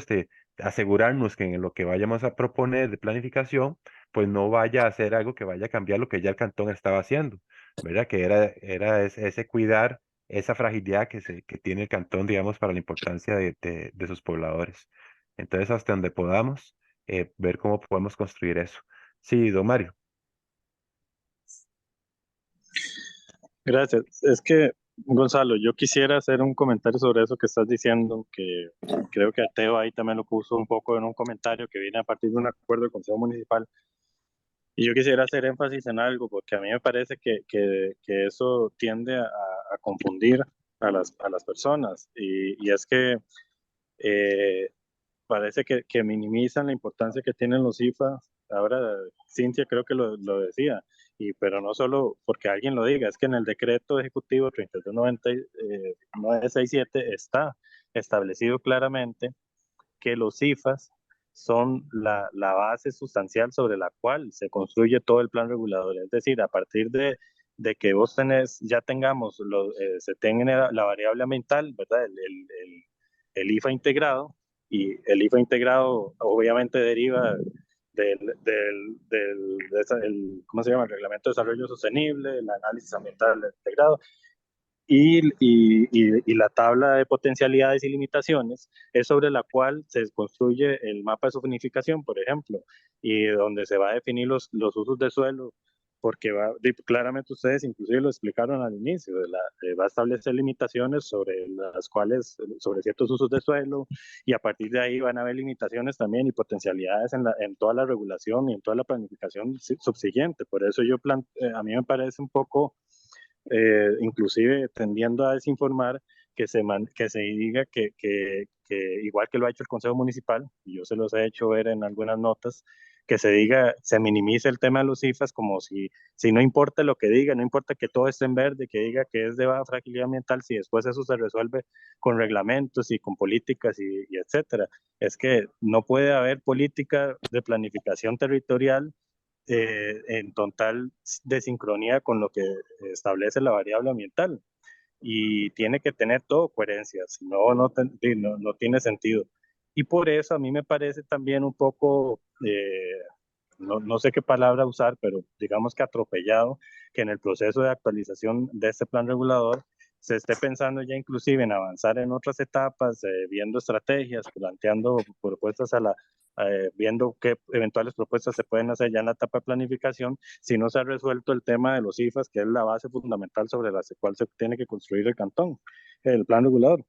asegurarnos que en lo que vayamos a proponer de planificación, pues no vaya a ser algo que vaya a cambiar lo que ya el cantón estaba haciendo, ¿verdad? Que era ese cuidar esa fragilidad que tiene el cantón, digamos, para la importancia de sus pobladores. Entonces, hasta donde podamos, ver cómo podemos construir eso. Sí, don Mario. Gracias. Es que, Gonzalo, yo quisiera hacer un comentario sobre eso que estás diciendo, que creo que Teo ahí también lo puso un poco en un comentario que viene a partir de un acuerdo del Consejo Municipal. Y yo quisiera hacer énfasis en algo, porque a mí me parece que eso tiende a confundir a las personas. Y es que parece que minimizan la importancia que tienen los IFAs ahora Cintia creo que lo decía, pero no solo porque alguien lo diga, es que en el decreto ejecutivo 32.967 está establecido claramente que los CIFAs son la base sustancial sobre la cual se construye todo el plan regulador. Es decir, a partir de que vos ya tengamos, se tenga la variable ambiental, ¿verdad? El IFA integrado, y el IFA integrado obviamente deriva ¿cómo se llama? El Reglamento de Desarrollo Sostenible, el análisis ambiental integrado, y la tabla de potencialidades y limitaciones es sobre la cual se construye el mapa de zonificación, por ejemplo, y donde se va a definir los usos de suelo, porque claramente ustedes inclusive lo explicaron al inicio, va a establecer limitaciones sobre las cuales, sobre ciertos usos de suelo, y a partir de ahí van a haber limitaciones también y potencialidades en toda la regulación y en toda la planificación subsiguiente. Por eso a mí me parece un poco inclusive tendiendo a desinformar, que se diga que igual que lo ha hecho el Consejo Municipal, y yo se los he hecho ver en algunas notas, que se minimice el tema de los cifras como si no importa lo que diga, no importa que todo esté en verde, que diga que es de baja fragilidad ambiental, si después eso se resuelve con reglamentos y con políticas y etcétera. Es que no puede haber política de planificación territorial en total desincronía con lo que establece la variable ambiental, y tiene que tener todo coherencia, si no, no tiene sentido. Y por eso a mí me parece también un poco, no sé qué palabra usar, pero digamos que atropellado, que en el proceso de actualización de este plan regulador se esté pensando ya inclusive en avanzar en otras etapas, viendo estrategias, planteando propuestas viendo qué eventuales propuestas se pueden hacer ya en la etapa de planificación, si no se ha resuelto el tema de los IFAs, que es la base fundamental sobre la cual se tiene que construir el cantón, el plan regulador.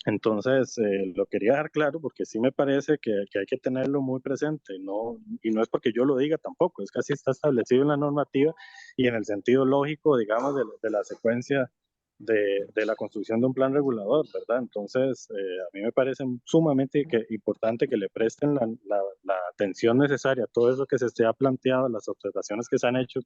Entonces, lo quería dejar claro porque sí me parece que hay que tenerlo muy presente, y no es porque yo lo diga tampoco, es que así está establecido en la normativa y en el sentido lógico, digamos, de la secuencia de la construcción de un plan regulador, ¿verdad? Entonces, a mí me parece sumamente importante que le presten la atención necesaria a todo eso que se ha planteado, las observaciones que se han hecho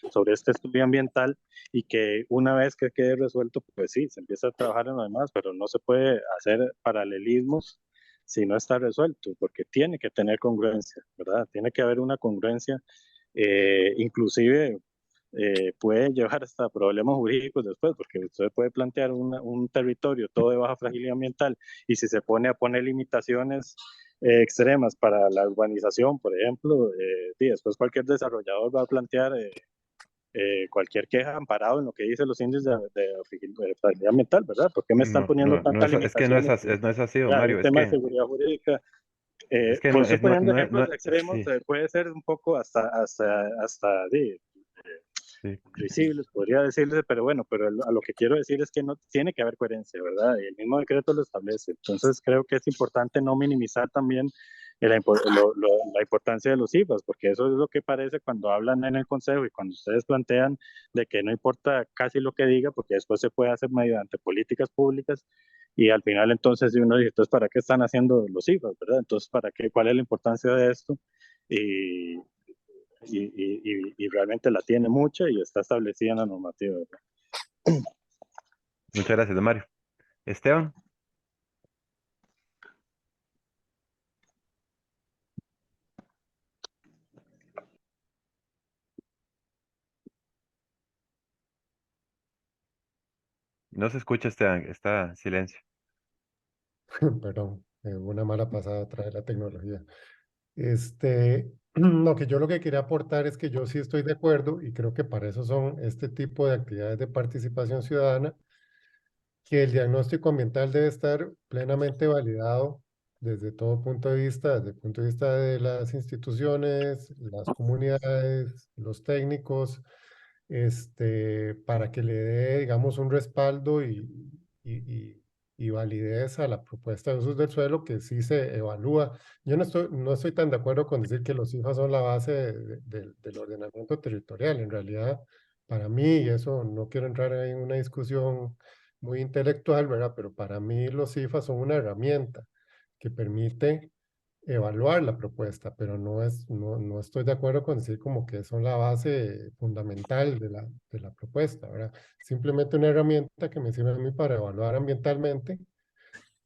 sobre este estudio ambiental, y que una vez que quede resuelto, pues sí, se empieza a trabajar en lo demás, pero no se puede hacer paralelismos si no está resuelto, porque tiene que tener congruencia, ¿verdad? Tiene que haber una congruencia, inclusive puede llevar hasta problemas jurídicos después, porque usted puede plantear un territorio todo de baja fragilidad ambiental, y si se pone a poner limitaciones extremas para la urbanización, por ejemplo, y después cualquier desarrollador va a plantear cualquier queja amparado en lo que dicen los índices de fragilidad ambiental, ¿verdad? ¿Por qué me están poniendo tantas limitaciones? Es que no es así, don Ya, Mario, el tema de seguridad jurídica. es que Pues no, estoy poniendo ejemplos no, extremos, sí, puede ser un poco hasta sí. risibles, podría decirse, pero bueno, pero a lo que quiero decir es que no tiene que haber coherencia, ¿verdad? Y el mismo decreto lo establece. Entonces creo que es importante no minimizar también la importancia de los IFAs, porque eso es lo que parece cuando hablan en el Consejo y cuando ustedes plantean de que no importa casi lo que diga, porque después se puede hacer mediante políticas públicas, y al final entonces uno dice, entonces, ¿para qué están haciendo los IFAs, verdad? Entonces, ¿para qué? ¿Cuál es la importancia de esto? Y, y realmente la tiene mucha y está establecida en la normativa, ¿verdad? Muchas gracias, don Mario. Esteban. No se escucha, Esteban, está en silencio. Perdón, una mala pasada trae la tecnología. Lo que quería aportar es que yo sí estoy de acuerdo y creo que para eso son este tipo de actividades de participación ciudadana, que el diagnóstico ambiental debe estar plenamente validado desde todo punto de vista, desde el punto de vista de las instituciones, las comunidades, los técnicos, para que le dé, digamos, un respaldo y validez a la propuesta de usos del suelo que sí se evalúa. Yo no estoy tan de acuerdo con decir que los IFA son la base del ordenamiento territorial. En realidad, para mí, y eso no quiero entrar en una discusión muy intelectual, ¿verdad? Pero para mí los IFA son una herramienta que permite evaluar la propuesta, pero no estoy de acuerdo con decir como que son la base fundamental de la propuesta, ¿verdad? Simplemente una herramienta que me sirve a mí para evaluar ambientalmente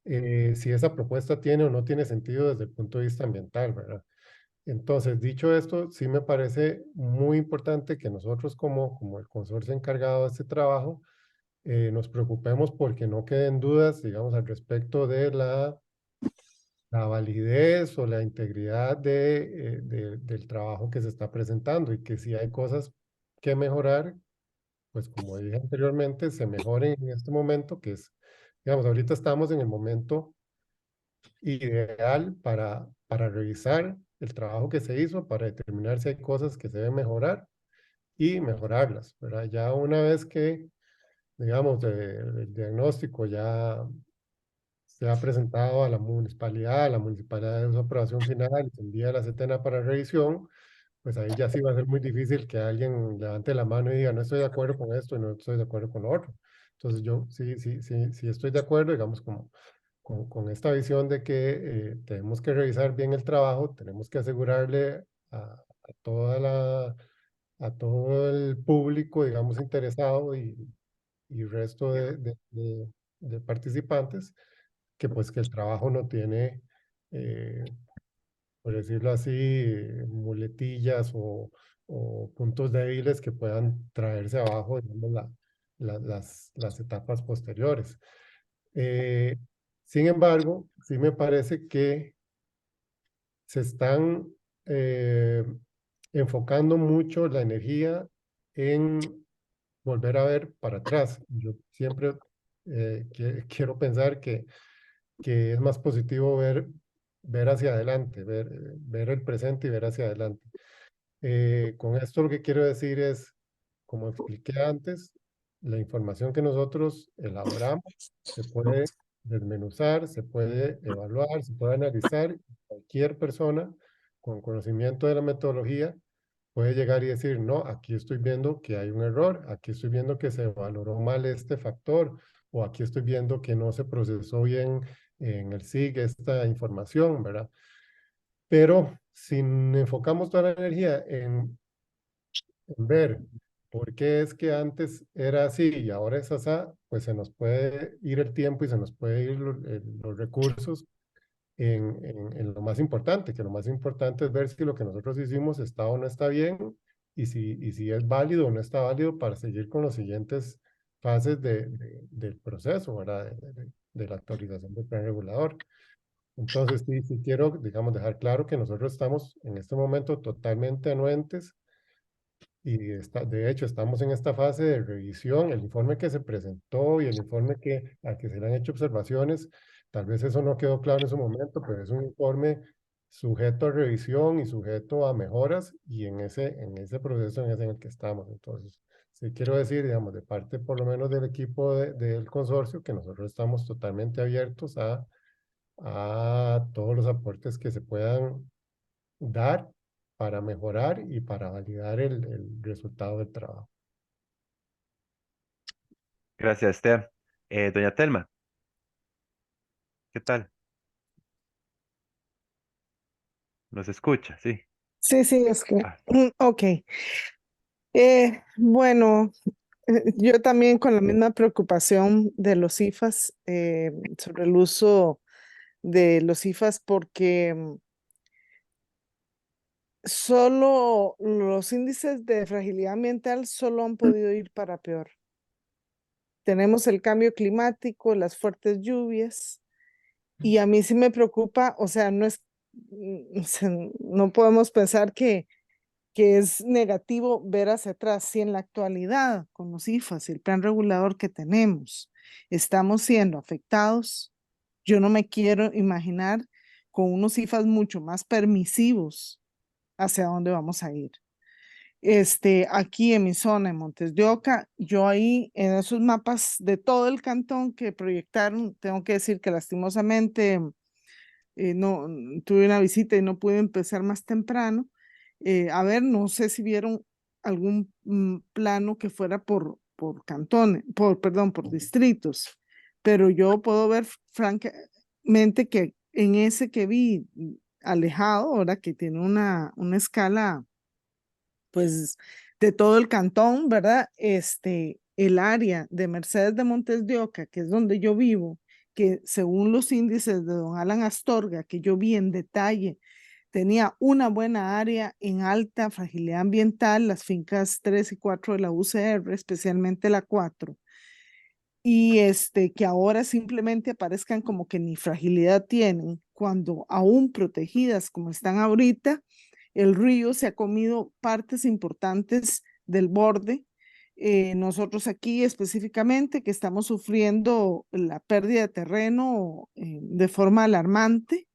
si esa propuesta tiene o no tiene sentido desde el punto de vista ambiental, ¿verdad? Entonces, dicho esto, sí me parece muy importante que nosotros como el consorcio encargado de este trabajo, nos preocupemos porque no queden dudas, digamos, al respecto de la validez o la integridad del trabajo que se está presentando y que si hay cosas que mejorar, pues como dije anteriormente, se mejoren en este momento, que es, digamos, ahorita estamos en el momento ideal para revisar el trabajo que se hizo, para determinar si hay cosas que se deben mejorar y mejorarlas, ¿verdad? Ya una vez que, digamos, el diagnóstico ya se ha presentado a la municipalidad de su aprobación final y se envía a la CETENA para revisión, pues ahí ya sí va a ser muy difícil que alguien levante la mano y diga, no estoy de acuerdo con esto y no estoy de acuerdo con lo otro. Entonces yo sí estoy de acuerdo, digamos, como con esta visión de que tenemos que revisar bien el trabajo, tenemos que asegurarle a a todo el público, digamos, interesado y resto de participantes, que pues que el trabajo no tiene, por decirlo así, muletillas o puntos débiles que puedan traerse abajo, digamos, las etapas posteriores. Eh, Sin embargo, sí me parece que se están enfocando mucho la energía en volver a ver para atrás. Yo siempre quiero pensar que es más positivo ver hacia adelante, ver el presente y ver hacia adelante. Con esto lo que quiero decir es, como expliqué antes, la información que nosotros elaboramos se puede desmenuzar, se puede evaluar, se puede analizar. Cualquier persona con conocimiento de la metodología puede llegar y decir, no, aquí estoy viendo que hay un error, aquí estoy viendo que se valoró mal este factor, o aquí estoy viendo que no se procesó bien en el SIG esta información, ¿verdad? Pero si enfocamos toda la energía en ver por qué es que antes era así y ahora es así, pues se nos puede ir el tiempo y se nos puede ir los recursos en lo más importante, que lo más importante es ver si lo que nosotros hicimos está o no está bien y si es válido o no está válido para seguir con las siguientes fases del proceso, ¿verdad? De la actualización del plan regulador. Entonces, sí quiero, digamos, dejar claro que nosotros estamos en este momento totalmente anuentes y de hecho estamos en esta fase de revisión. El informe que se presentó y el informe al que se le han hecho observaciones, tal vez eso no quedó claro en su momento, pero es un informe sujeto a revisión y sujeto a mejoras y en ese proceso es en el que estamos. Entonces, sí quiero decir, digamos, de parte por lo menos del equipo del consorcio, que nosotros estamos totalmente abiertos a todos los aportes que se puedan dar para mejorar y para validar el resultado del trabajo. Gracias, Esteban. Doña Telma, ¿qué tal? ¿Nos escucha? Sí. Sí, sí, es que, Ah, ok. Bueno, yo también con la misma preocupación de los IFAs sobre el uso de los IFAs porque solo los índices de fragilidad ambiental solo han podido ir para peor. Tenemos el cambio climático, las fuertes lluvias y a mí sí me preocupa, o sea, no podemos pensar que es negativo ver hacia atrás. Si en la actualidad, con los IFAs y el plan regulador que tenemos, estamos siendo afectados, yo no me quiero imaginar con unos IFAs mucho más permisivos hacia dónde vamos a ir. Aquí en mi zona, en Montes de Oca, yo ahí en esos mapas de todo el cantón que proyectaron, tengo que decir que lastimosamente no tuve una visita y no pude empezar más temprano. A ver, no sé si vieron algún plano que fuera por cantones, perdón, por distritos, pero yo puedo ver francamente que en ese que vi alejado, ahora que tiene una escala pues de todo el cantón, ¿verdad? El área de Mercedes de Montes de Oca, que es donde yo vivo, que según los índices de don Alan Astorga, que yo vi en detalle, tenía una buena área en alta fragilidad ambiental, las fincas 3 y 4 de la UCR, especialmente la 4, y que ahora simplemente aparezcan como que ni fragilidad tienen, cuando aún protegidas como están ahorita, el río se ha comido partes importantes del borde. Nosotros aquí específicamente que estamos sufriendo la pérdida de terreno de forma alarmante,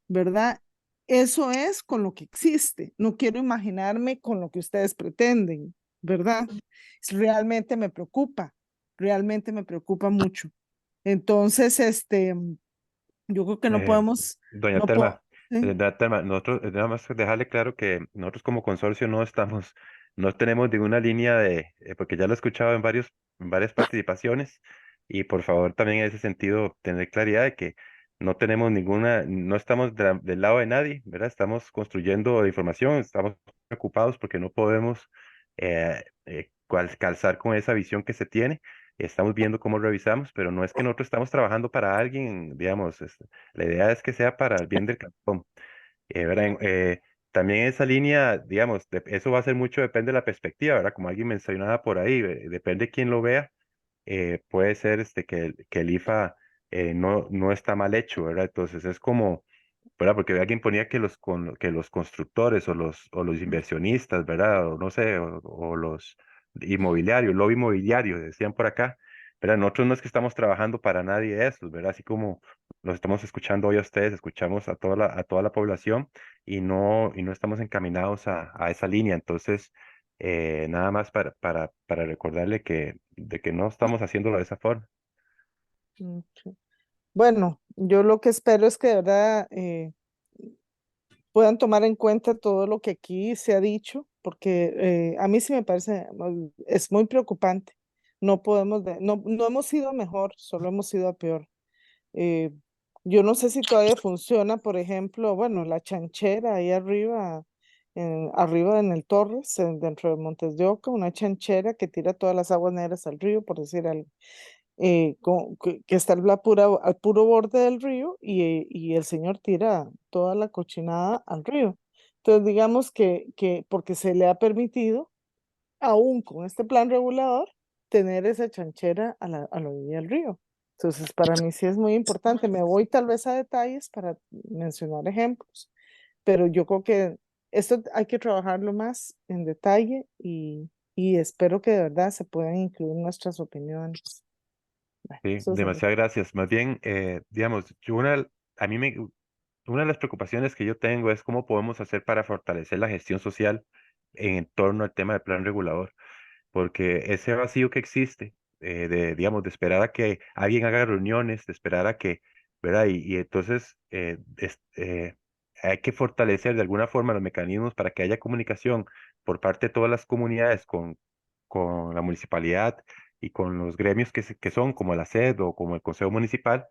¿verdad? Eso es con lo que existe. No quiero imaginarme con lo que ustedes pretenden, ¿verdad? Realmente me preocupa mucho. Entonces, yo creo que no Eh, podemos, doña no puedo, Telma, doña Telma, nosotros, nada más dejarle claro que nosotros como consorcio no tenemos ninguna línea porque ya lo he escuchado en varias participaciones, y por favor también en ese sentido tener claridad de que no tenemos no estamos del lado de nadie, ¿verdad? Estamos construyendo información, estamos preocupados porque no podemos calzar con esa visión que se tiene. Estamos viendo cómo revisamos, pero no es que nosotros estamos trabajando para alguien, digamos, la idea es que sea para el bien del cantón. ¿Verdad? También esa línea, digamos, eso va a ser mucho, depende de la perspectiva, ¿verdad? Como alguien mencionaba por ahí, depende de quién lo vea. Puede ser que el IFA no está mal hecho, ¿verdad? Entonces es como, ¿verdad? Porque alguien ponía que los constructores o los inversionistas, ¿verdad? O no sé, o los inmobiliarios, lobby inmobiliario, decían por acá, ¿verdad? Nosotros no es que estamos trabajando para nadie de esos, ¿verdad? Así como los estamos escuchando hoy a ustedes, escuchamos a toda la población y no estamos encaminados a esa línea. Entonces, nada más para recordarle de que no estamos haciéndolo de esa forma. Ok. Bueno, yo lo que espero es que de verdad puedan tomar en cuenta todo lo que aquí se ha dicho, porque a mí sí me parece, es muy preocupante. No podemos, no hemos ido a mejor, solo hemos ido a peor. Eh, yo no sé si todavía funciona, por ejemplo, bueno, la chanchera ahí arriba, arriba en el Torres, dentro de Montes de Oca, una chanchera que tira todas las aguas negras al río, por decir algo, que está al puro borde del río y el señor tira toda la cochinada al río. Entonces, digamos que porque se le ha permitido, aún con este plan regulador, tener esa chanchera a la orilla del río. Entonces, para mí sí es muy importante. Me voy tal vez a detalles para mencionar ejemplos, pero yo creo que esto hay que trabajarlo más en detalle y espero que de verdad se puedan incluir nuestras opiniones. Bueno, Sí, eso sería. demasiadas gracias. Más bien, digamos, a mí una de las preocupaciones que yo tengo es cómo podemos hacer para fortalecer la gestión social en torno al tema del plan regulador, porque ese vacío que existe, digamos, de esperar a que alguien haga reuniones, de esperar a que, ¿verdad? Y entonces hay que fortalecer de alguna forma los mecanismos para que haya comunicación por parte de todas las comunidades con la municipalidad y con los gremios que son como la SED o como el Consejo Municipal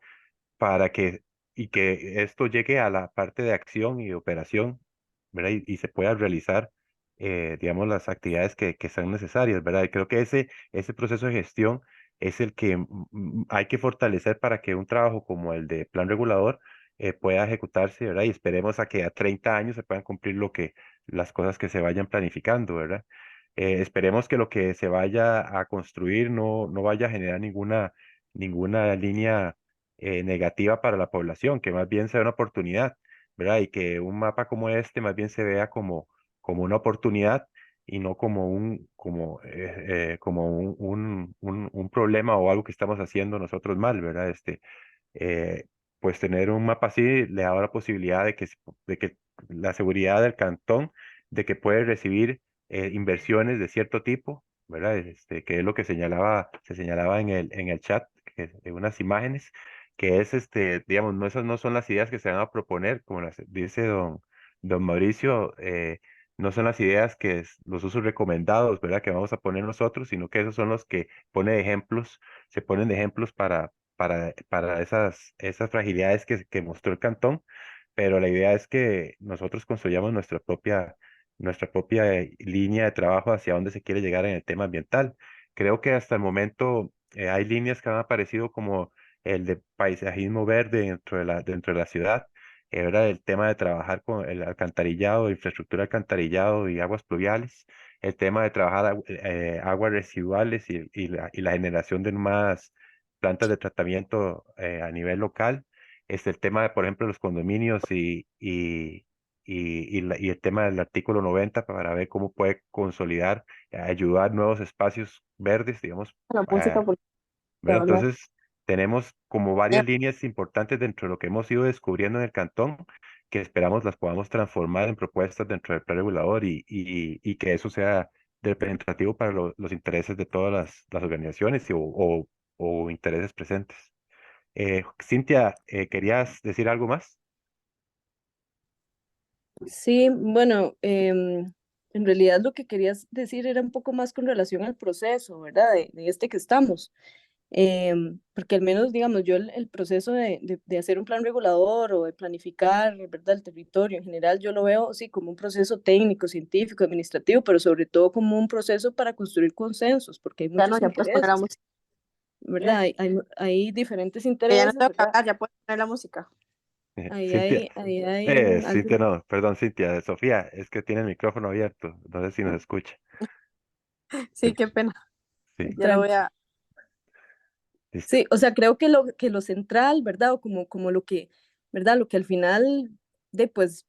para que esto llegue a la parte de acción y de operación, ¿verdad? Y se pueda realizar, digamos, las actividades que sean necesarias, ¿verdad? Y creo que ese proceso de gestión es el que hay que fortalecer para que un trabajo como el de plan regulador pueda ejecutarse, ¿verdad? Y esperemos a que a 30 años se puedan cumplir las cosas que se vayan planificando, ¿verdad? Esperemos que lo que se vaya a construir no vaya a generar ninguna línea negativa para la población, que más bien sea una oportunidad, ¿verdad? Y que un mapa como este más bien se vea como una oportunidad y no como un problema o algo que estamos haciendo nosotros mal, ¿verdad? Eh, pues tener un mapa así le da la posibilidad de que la seguridad del cantón, de que puede recibir inversiones de cierto tipo, ¿verdad? Que es lo que se señalaba en el chat, en unas imágenes, que es, digamos, esas no son las ideas que se van a proponer, como las dice don Mauricio, no son las ideas los usos recomendados, ¿verdad? Que vamos a poner nosotros, sino que esos son los que se ponen de ejemplos para esas fragilidades que mostró el cantón, pero la idea es que nosotros construyamos nuestra propia línea de trabajo hacia dónde se quiere llegar en el tema ambiental. Creo que hasta el momento hay líneas que han aparecido como el de paisajismo verde dentro de la ciudad, ¿verdad? El tema de trabajar con el alcantarillado, infraestructura de alcantarillado y aguas pluviales, el tema de trabajar aguas residuales y la generación de más plantas de tratamiento a nivel local. El tema de, por ejemplo, los condominios y el tema del artículo 90 para ver cómo puede consolidar, ayudar nuevos espacios verdes, digamos. La música, ¿Verdad? hablar. Entonces, tenemos como varias líneas importantes dentro de lo que hemos ido descubriendo en el cantón, que esperamos las podamos transformar en propuestas dentro del plan regulador y que eso sea representativo para los intereses de todas las organizaciones o intereses presentes. Cintia, ¿querías decir algo más? Sí, bueno, en realidad lo que querías decir era un poco más con relación al proceso, ¿verdad? De este que estamos. Porque al menos, digamos, yo el proceso de hacer un plan regulador o de planificar, ¿verdad? El territorio en general, yo lo veo, sí, como un proceso técnico, científico, administrativo, pero sobre todo como un proceso para construir consensos, porque hay Ya no, muchos ya puedes poner la intereses, música. ¿verdad? Hay diferentes Que ya no intereses, tengo que ¿verdad? hablar, ya puedes poner la música. Cintia, Ahí hay Cintia, algo. no, perdón, Cintia, Sofía, es que tiene el micrófono abierto, no sé si nos escucha. Sí, qué pena. Sí, Ya lo voy a... listo. Sí, o sea, creo que lo central, ¿verdad? O como lo que, ¿verdad? Lo que al final, pues,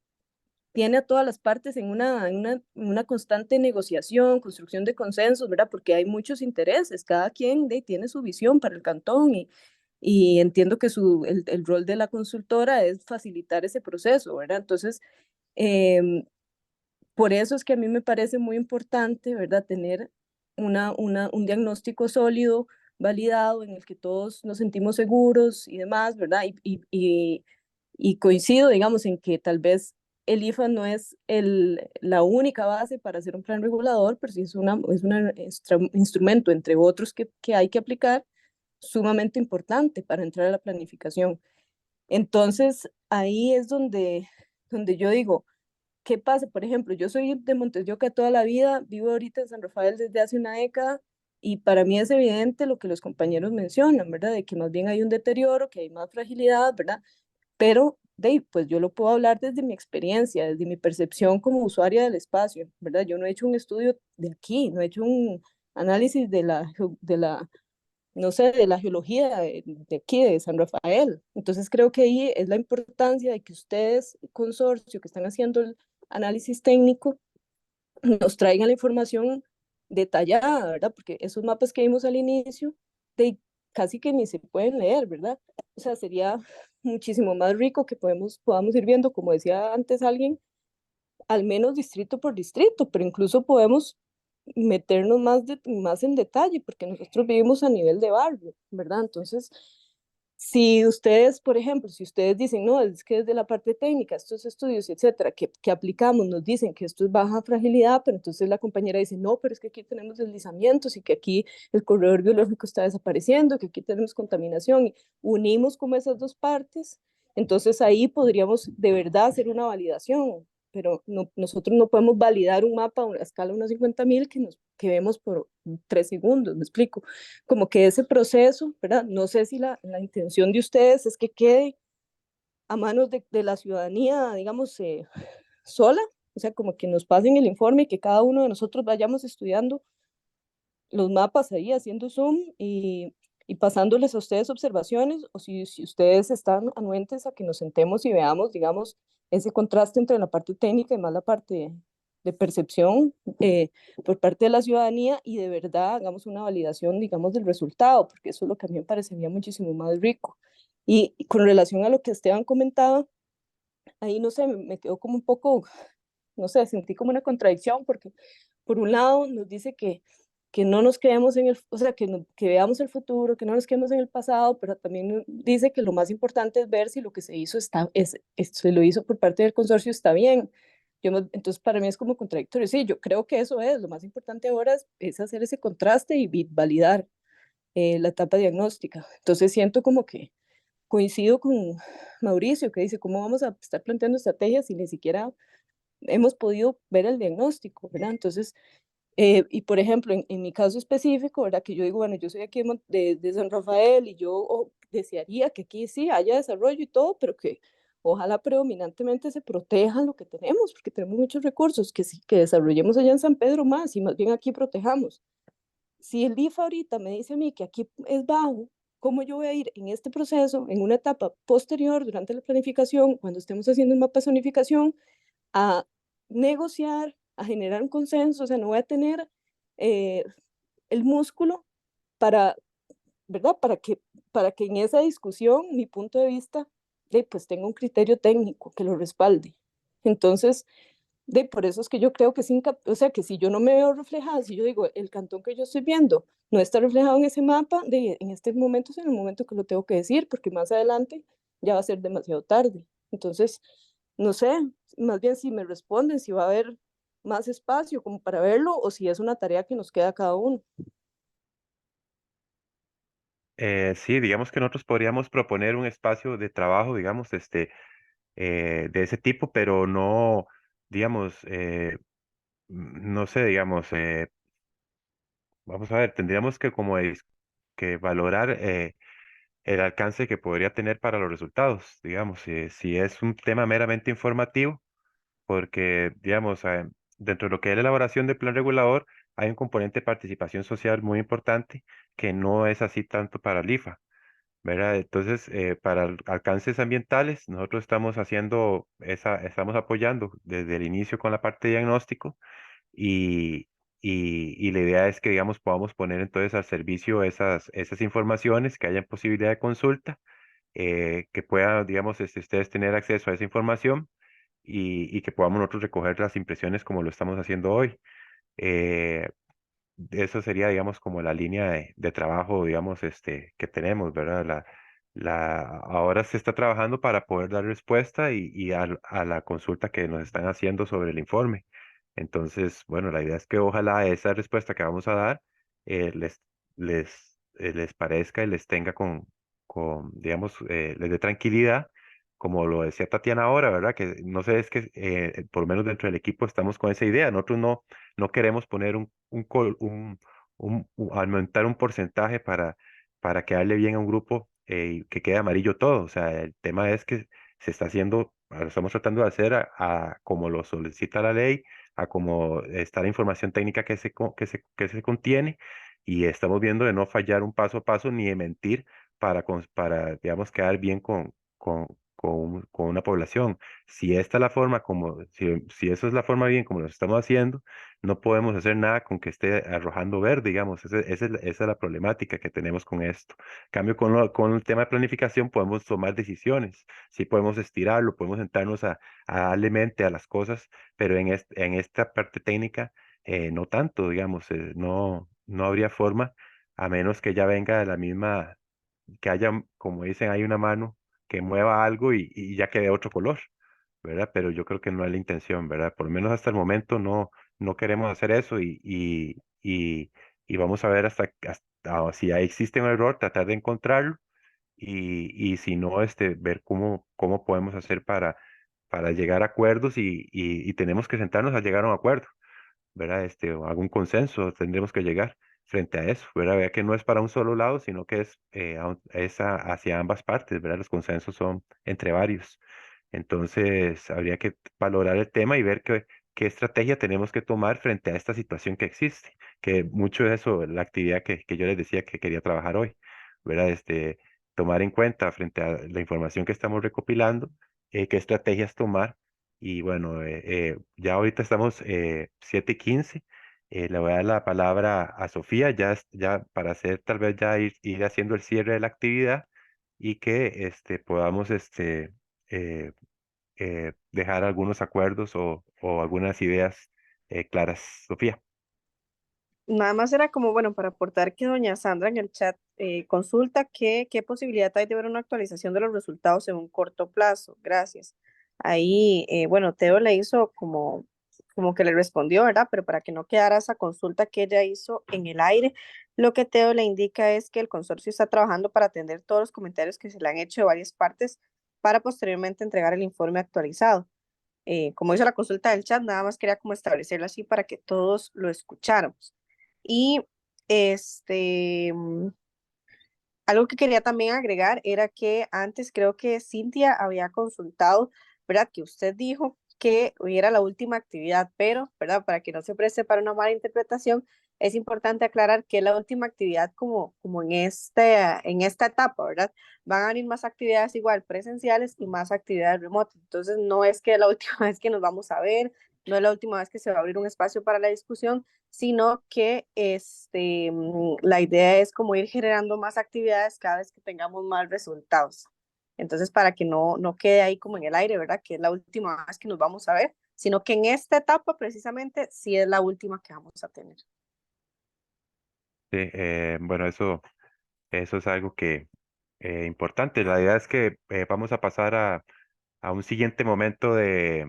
tiene a todas las partes en una constante negociación, construcción de consensos, ¿verdad? Porque hay muchos intereses, cada quien tiene su visión para el cantón y entiendo que el rol de la consultora es facilitar ese proceso, ¿verdad? Entonces, por eso es que a mí me parece muy importante, ¿verdad? Tener un diagnóstico sólido, validado, en el que todos nos sentimos seguros y demás, ¿verdad? Y coincido, digamos, en que tal vez el IFA no es la única base para hacer un plan regulador, pero sí es un instrumento, entre otros, que hay que aplicar, sumamente importante para entrar a la planificación. Entonces, ahí es donde yo digo, ¿qué pasa? Por ejemplo, yo soy de Montes de Oca toda la vida, vivo ahorita en San Rafael desde hace una década y para mí es evidente lo que los compañeros mencionan, ¿verdad? De que más bien hay un deterioro, que hay más fragilidad, ¿verdad? Pero pues yo lo puedo hablar desde mi experiencia, desde mi percepción como usuaria del espacio, ¿verdad? Yo no he hecho un estudio de aquí, no he hecho un análisis no sé, de la geología de aquí, de San Rafael. Entonces creo que ahí es la importancia de que ustedes, consorcio, que están haciendo el análisis técnico, nos traigan la información detallada, ¿verdad? Porque esos mapas que vimos al inicio, casi que ni se pueden leer, ¿verdad? O sea, sería muchísimo más rico que podamos ir viendo, como decía antes alguien, al menos distrito por distrito, pero incluso podemos meternos más en detalle, porque nosotros vivimos a nivel de barrio, ¿verdad? Entonces, si ustedes, por ejemplo, si ustedes dicen, no, es que desde la parte técnica, estos estudios, etcétera, que aplicamos, nos dicen que esto es baja fragilidad, pero entonces la compañera dice, no, pero es que aquí tenemos deslizamientos y que aquí el corredor biológico está desapareciendo, que aquí tenemos contaminación, y unimos como esas dos partes, entonces ahí podríamos de verdad hacer una validación, pero nosotros no podemos validar un mapa a una escala de unos 50.000 que vemos por 3 segundos, me explico. Como que ese proceso, ¿verdad? No sé si la intención de ustedes es que quede a manos de la ciudadanía, digamos, sola, o sea, como que nos pasen el informe y que cada uno de nosotros vayamos estudiando los mapas ahí, haciendo zoom y pasándoles a ustedes observaciones, o si ustedes están anuentes a que nos sentemos y veamos, digamos, ese contraste entre la parte técnica y más la parte de percepción por parte de la ciudadanía y de verdad hagamos una validación, digamos, del resultado, porque eso es lo que a mí me parecería muchísimo más rico. Y con relación a lo que Esteban comentaba, ahí no sé, me quedó como un poco, no sé, sentí como una contradicción, porque por un lado nos dice que no nos quedemos en o sea, que veamos el futuro, que no nos quedemos en el pasado, pero también dice que lo más importante es ver si lo que se hizo se lo hizo por parte del consorcio está bien. Entonces, para mí es como contradictorio. Sí, yo creo que eso es, lo más importante ahora es hacer ese contraste y validar la etapa diagnóstica. Entonces, siento como que coincido con Mauricio, que dice, ¿cómo vamos a estar planteando estrategias si ni siquiera hemos podido ver el diagnóstico, ¿verdad? Entonces, y por ejemplo, en mi caso específico, ¿verdad? Que yo digo, bueno, yo soy aquí de San Rafael y yo desearía que aquí sí haya desarrollo y todo, pero que ojalá predominantemente se proteja lo que tenemos, porque tenemos muchos recursos, que sí, que desarrollemos allá en San Pedro más y más bien aquí protejamos. Si el DIF ahorita me dice a mí que aquí es bajo, ¿cómo yo voy a ir en este proceso, en una etapa posterior, durante la planificación, cuando estemos haciendo el mapa de zonificación, a negociar, a generar un consenso? O sea, no voy a tener eh, el músculo para, ¿verdad? Para que en esa discusión mi punto de vista pues tenga un criterio técnico que lo respalde. Entonces, por eso es que yo creo que o sea, que si yo no me veo reflejada, si yo digo, el cantón que yo estoy viendo no está reflejado en ese mapa, en este momento es en el momento que lo tengo que decir, porque más adelante ya va a ser demasiado tarde. Entonces, no sé, más bien si me responden, si va a haber más espacio como para verlo o si es una tarea que nos queda a cada uno. Sí, digamos que nosotros podríamos proponer un espacio de trabajo, digamos, de ese tipo, pero no, digamos, no sé, digamos, vamos a ver, tendríamos que que valorar el alcance que podría tener para los resultados, digamos, si es un tema meramente informativo, porque, digamos, dentro de lo que es la elaboración del plan regulador, hay un componente de participación social muy importante que no es así tanto para el IFA, ¿verdad? Entonces, para alcances ambientales, nosotros estamos estamos apoyando desde el inicio con la parte de diagnóstico y, y la idea es que, digamos, podamos poner entonces al servicio esas informaciones, que haya posibilidad de consulta, que puedan, digamos, ustedes tener acceso a esa información y que podamos nosotros recoger las impresiones como lo estamos haciendo hoy. Eh, Eso sería, digamos, como la línea de trabajo, digamos, que tenemos, ¿verdad? Ahora se está trabajando para poder dar respuesta a la consulta que nos están haciendo sobre el informe. Entonces, bueno, la idea es que ojalá esa respuesta que vamos a dar eh, les, les parezca y les tenga digamos, les dé tranquilidad, como lo decía Tatiana ahora, ¿verdad? Que no sé, es que por lo menos dentro del equipo estamos con esa idea. Nosotros no queremos poner aumentar un porcentaje para quedarle bien a un grupo y que quede amarillo todo. O sea, el tema es que se está haciendo, lo estamos tratando de hacer como lo solicita la ley, a como está la información técnica que se contiene, y estamos viendo de no fallar un paso a paso ni de mentir para digamos, quedar bien con una población. Si esta es la forma si eso es la forma bien como lo estamos haciendo, no podemos hacer nada con que esté arrojando verde, digamos. Esa es la problemática que tenemos con esto. En cambio, con el tema de planificación podemos tomar decisiones. Sí podemos estirarlo, podemos sentarnos a darle mente a las cosas, pero en esta parte técnica, no tanto, digamos. No habría forma, a menos que ya venga de la misma, que haya, como dicen, hay una mano que mueva algo y ya quede otro color, ¿verdad? Pero yo creo que no es la intención, ¿verdad? Por lo menos hasta el momento no queremos hacer eso y vamos a ver si ahí existe un error, tratar de encontrarlo y si no, ver cómo podemos hacer para llegar a acuerdos y tenemos que sentarnos a llegar a un acuerdo, ¿verdad? O algún consenso tendremos que llegar frente a eso, ¿verdad? Vea que no es para un solo lado, sino que hacia ambas partes, ¿verdad? Los consensos son entre varios. Entonces, habría que valorar el tema y ver qué estrategia tenemos que tomar frente a esta situación que existe, que mucho de eso, la actividad que yo les decía que quería trabajar hoy, ¿verdad? Tomar en cuenta frente a la información que estamos recopilando, qué estrategias tomar. Y bueno, ya ahorita estamos 7:15. Le voy a dar la palabra a Sofía, ya para hacer, tal vez ya ir haciendo el cierre de la actividad y que podamos eh, dejar algunos acuerdos o algunas ideas claras. Sofía. Nada más era como, bueno, para aportar que doña Sandra en el chat consulta qué posibilidad hay de ver una actualización de los resultados en un corto plazo. Gracias. Ahí, bueno, Teo le hizo como como que le respondió, ¿verdad? Pero para que no quedara esa consulta que ella hizo en el aire, lo que Teo le indica es que el consorcio está trabajando para atender todos los comentarios que se le han hecho de varias partes para posteriormente entregar el informe actualizado. Como hizo la consulta del chat, nada más quería como establecerlo así para que todos lo escucháramos. Y algo que quería también agregar era que antes creo que Cintia había consultado, ¿verdad? Que usted dijo que hoy era la última actividad, pero, ¿verdad? Para que no se preste para una mala interpretación, es importante aclarar que es la última actividad como en esta etapa, ¿verdad? Van a venir más actividades igual presenciales y más actividades remotas. Entonces, no es que es la última vez que nos vamos a ver, no es la última vez que se va a abrir un espacio para la discusión, sino que la idea es como ir generando más actividades cada vez que tengamos más resultados. Entonces, para que no quede ahí como en el aire, ¿verdad? Que es la última vez que nos vamos a ver, sino que en esta etapa precisamente sí es la última que vamos a tener. Sí, bueno, eso es algo que importante. La idea es que vamos a pasar a un siguiente momento eh,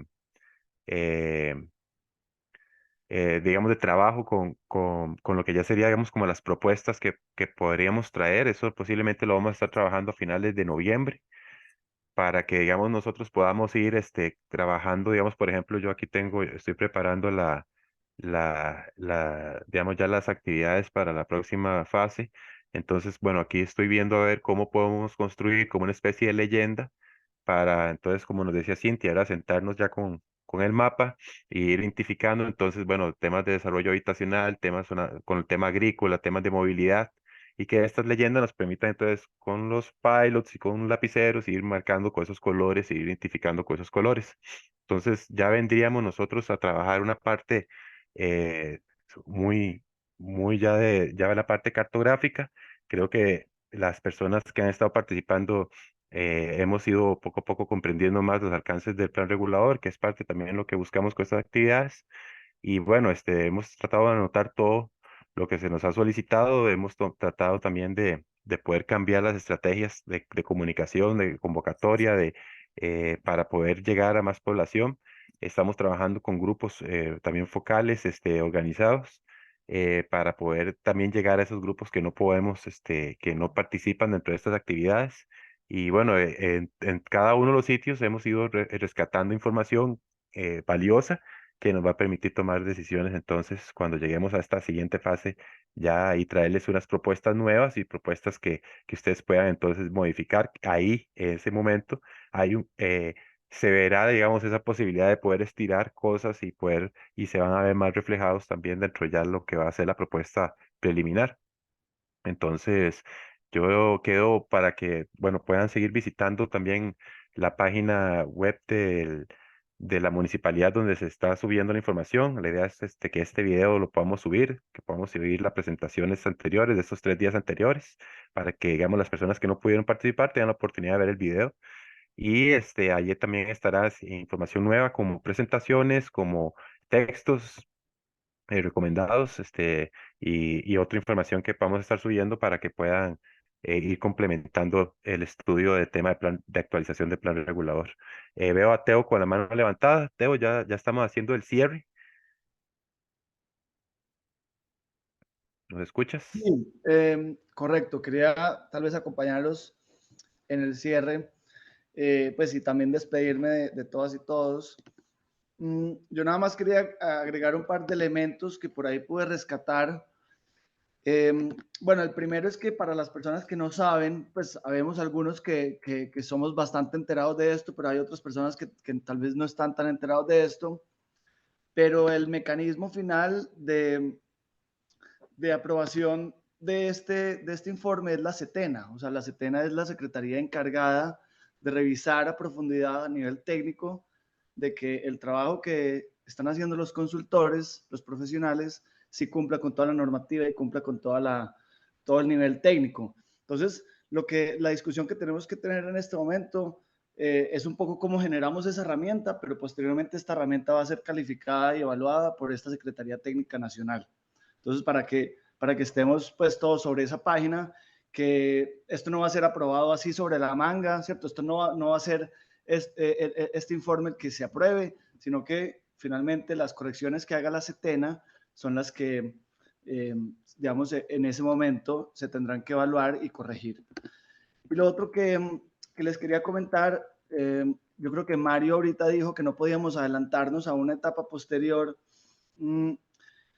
digamos, de trabajo con lo que ya sería, digamos, como las propuestas que podríamos traer. Eso posiblemente lo vamos a estar trabajando a finales de noviembre para que, digamos, nosotros podamos ir trabajando, digamos, por ejemplo, yo aquí estoy preparando digamos, ya las actividades para la próxima fase. Entonces, bueno, aquí estoy viendo a ver cómo podemos construir como una especie de leyenda para, entonces, como nos decía Cintia, era sentarnos ya con el mapa e ir identificando, entonces, bueno, temas de desarrollo habitacional, con el tema agrícola, temas de movilidad, y que estas leyendas nos permitan entonces con los pilots y con lapiceros ir marcando con esos colores e ir identificando con esos colores. Entonces ya vendríamos nosotros a trabajar una parte eh, muy, muy ya de la parte cartográfica. Creo que las personas que han estado participando hemos ido poco a poco comprendiendo más los alcances del plan regulador, que es parte también de lo que buscamos con estas actividades. Y bueno, hemos tratado de anotar todo lo que se nos ha solicitado, hemos tratado también de poder cambiar las estrategias de comunicación, de convocatoria, para poder llegar a más población. Estamos trabajando con grupos también focales, organizados, para poder también llegar a esos grupos que no podemos, que no participan dentro de estas actividades. Y bueno, en cada uno de los sitios hemos ido rescatando información valiosa que nos va a permitir tomar decisiones. Entonces, cuando lleguemos a esta siguiente fase, ya y traerles unas propuestas nuevas y propuestas que ustedes puedan entonces modificar. Ahí, en ese momento, se verá, digamos, esa posibilidad de poder estirar cosas y se van a ver más reflejados también dentro ya lo que va a ser la propuesta preliminar. Entonces, yo quedo para que, bueno, puedan seguir visitando también la página web de la municipalidad donde se está subiendo la información. La idea es que este video lo podamos subir, que podamos subir las presentaciones anteriores de estos 3 días anteriores, para que, digamos, las personas que no pudieron participar tengan la oportunidad de ver el video. Y allí también estará información nueva como presentaciones, como textos recomendados, y otra información que vamos a estar subiendo para que puedan ir complementando el estudio del tema de actualización del plan regulador. Veo a Teo con la mano levantada. Teo, ya estamos haciendo el cierre. ¿Nos escuchas? Sí, correcto. Quería tal vez acompañarlos en el cierre, pues y también despedirme de todas y todos. Yo nada más quería agregar un par de elementos que por ahí pude rescatar. Bueno, el primero es que para las personas que no saben, pues habemos algunos que somos bastante enterados de esto, pero hay otras personas que tal vez no están tan enterados de esto. Pero el mecanismo final de aprobación de este informe es la SETENA. O sea, la SETENA es la secretaría encargada de revisar a profundidad a nivel técnico de que el trabajo que están haciendo los consultores, los profesionales, sí cumpla con toda la normativa y cumpla con todo el nivel técnico. Entonces, la discusión que tenemos que tener en este momento es un poco cómo generamos esa herramienta, pero posteriormente esta herramienta va a ser calificada y evaluada por esta Secretaría Técnica Nacional. Entonces, para que estemos pues todos sobre esa página, que esto no va a ser aprobado así sobre la manga, ¿cierto? Esto no va a ser este informe el que se apruebe, sino que finalmente las correcciones que haga la SETENA son las que, digamos, en ese momento se tendrán que evaluar y corregir. Y lo otro que les quería comentar, yo creo que Mario ahorita dijo que no podíamos adelantarnos a una etapa posterior,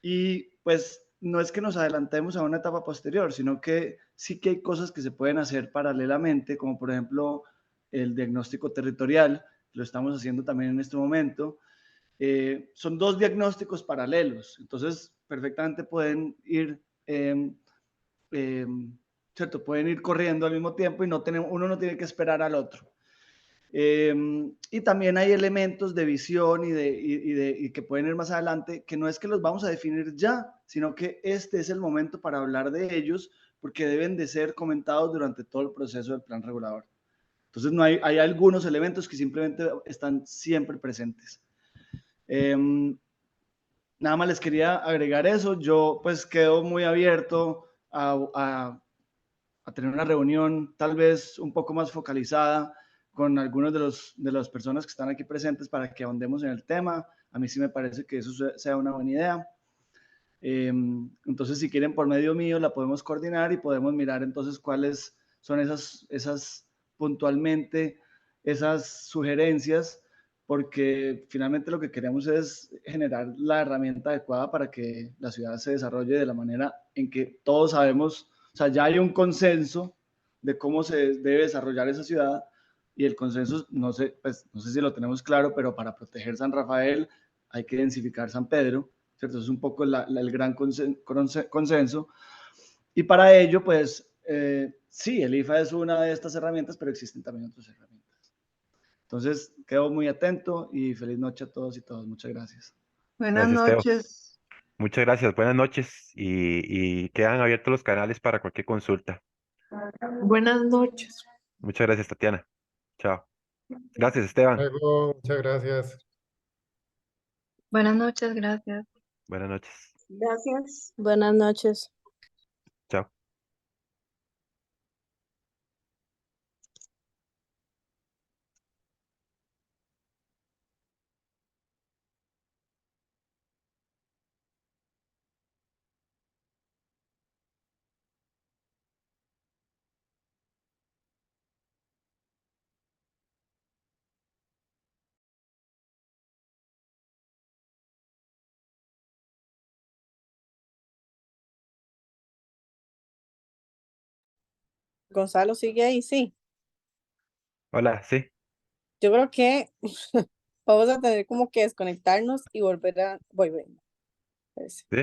y pues no es que nos adelantemos a una etapa posterior, sino que sí que hay cosas que se pueden hacer paralelamente, como por ejemplo el diagnóstico territorial, lo estamos haciendo también en este momento. Son dos diagnósticos paralelos, entonces perfectamente pueden ir, ¿cierto? Pueden ir corriendo al mismo tiempo y uno no tiene que esperar al otro. Y también hay elementos de visión y que pueden ir más adelante, que no es que los vamos a definir ya, sino que este es el momento para hablar de ellos, porque deben de ser comentados durante todo el proceso del plan regulador. Entonces hay algunos elementos que simplemente están siempre presentes. Nada más les quería agregar eso. Yo pues quedo muy abierto a tener una reunión tal vez un poco más focalizada con algunos de las personas que están aquí presentes para que ahondemos en el tema. A mí sí me parece que eso sea una buena idea. Entonces, si quieren por medio mío, la podemos coordinar y podemos mirar entonces cuáles son esas puntualmente, esas sugerencias, porque finalmente lo que queremos es generar la herramienta adecuada para que la ciudad se desarrolle de la manera en que todos sabemos, o sea, ya hay un consenso de cómo se debe desarrollar esa ciudad, y el consenso, no sé, pues, no sé si lo tenemos claro, pero para proteger San Rafael hay que densificar San Pedro, ¿cierto? Es un poco el gran consenso. Y para ello, pues, sí, el IFA es una de estas herramientas, pero existen también otras herramientas. Entonces, quedo muy atento y feliz noche a todos y todas. Muchas gracias. Buenas Gracias, Teo. noches. Muchas gracias. Buenas noches y quedan abiertos los canales para cualquier consulta. Buenas noches. Muchas gracias, Tatiana. Chao. Gracias, Esteban. Luego, muchas gracias. Buenas noches, gracias. Buenas noches. Gracias. Buenas noches. Chao. Gonzalo sigue ahí, sí. Hola, sí. Yo creo que vamos a tener como que desconectarnos y volver a... Voy, Sí.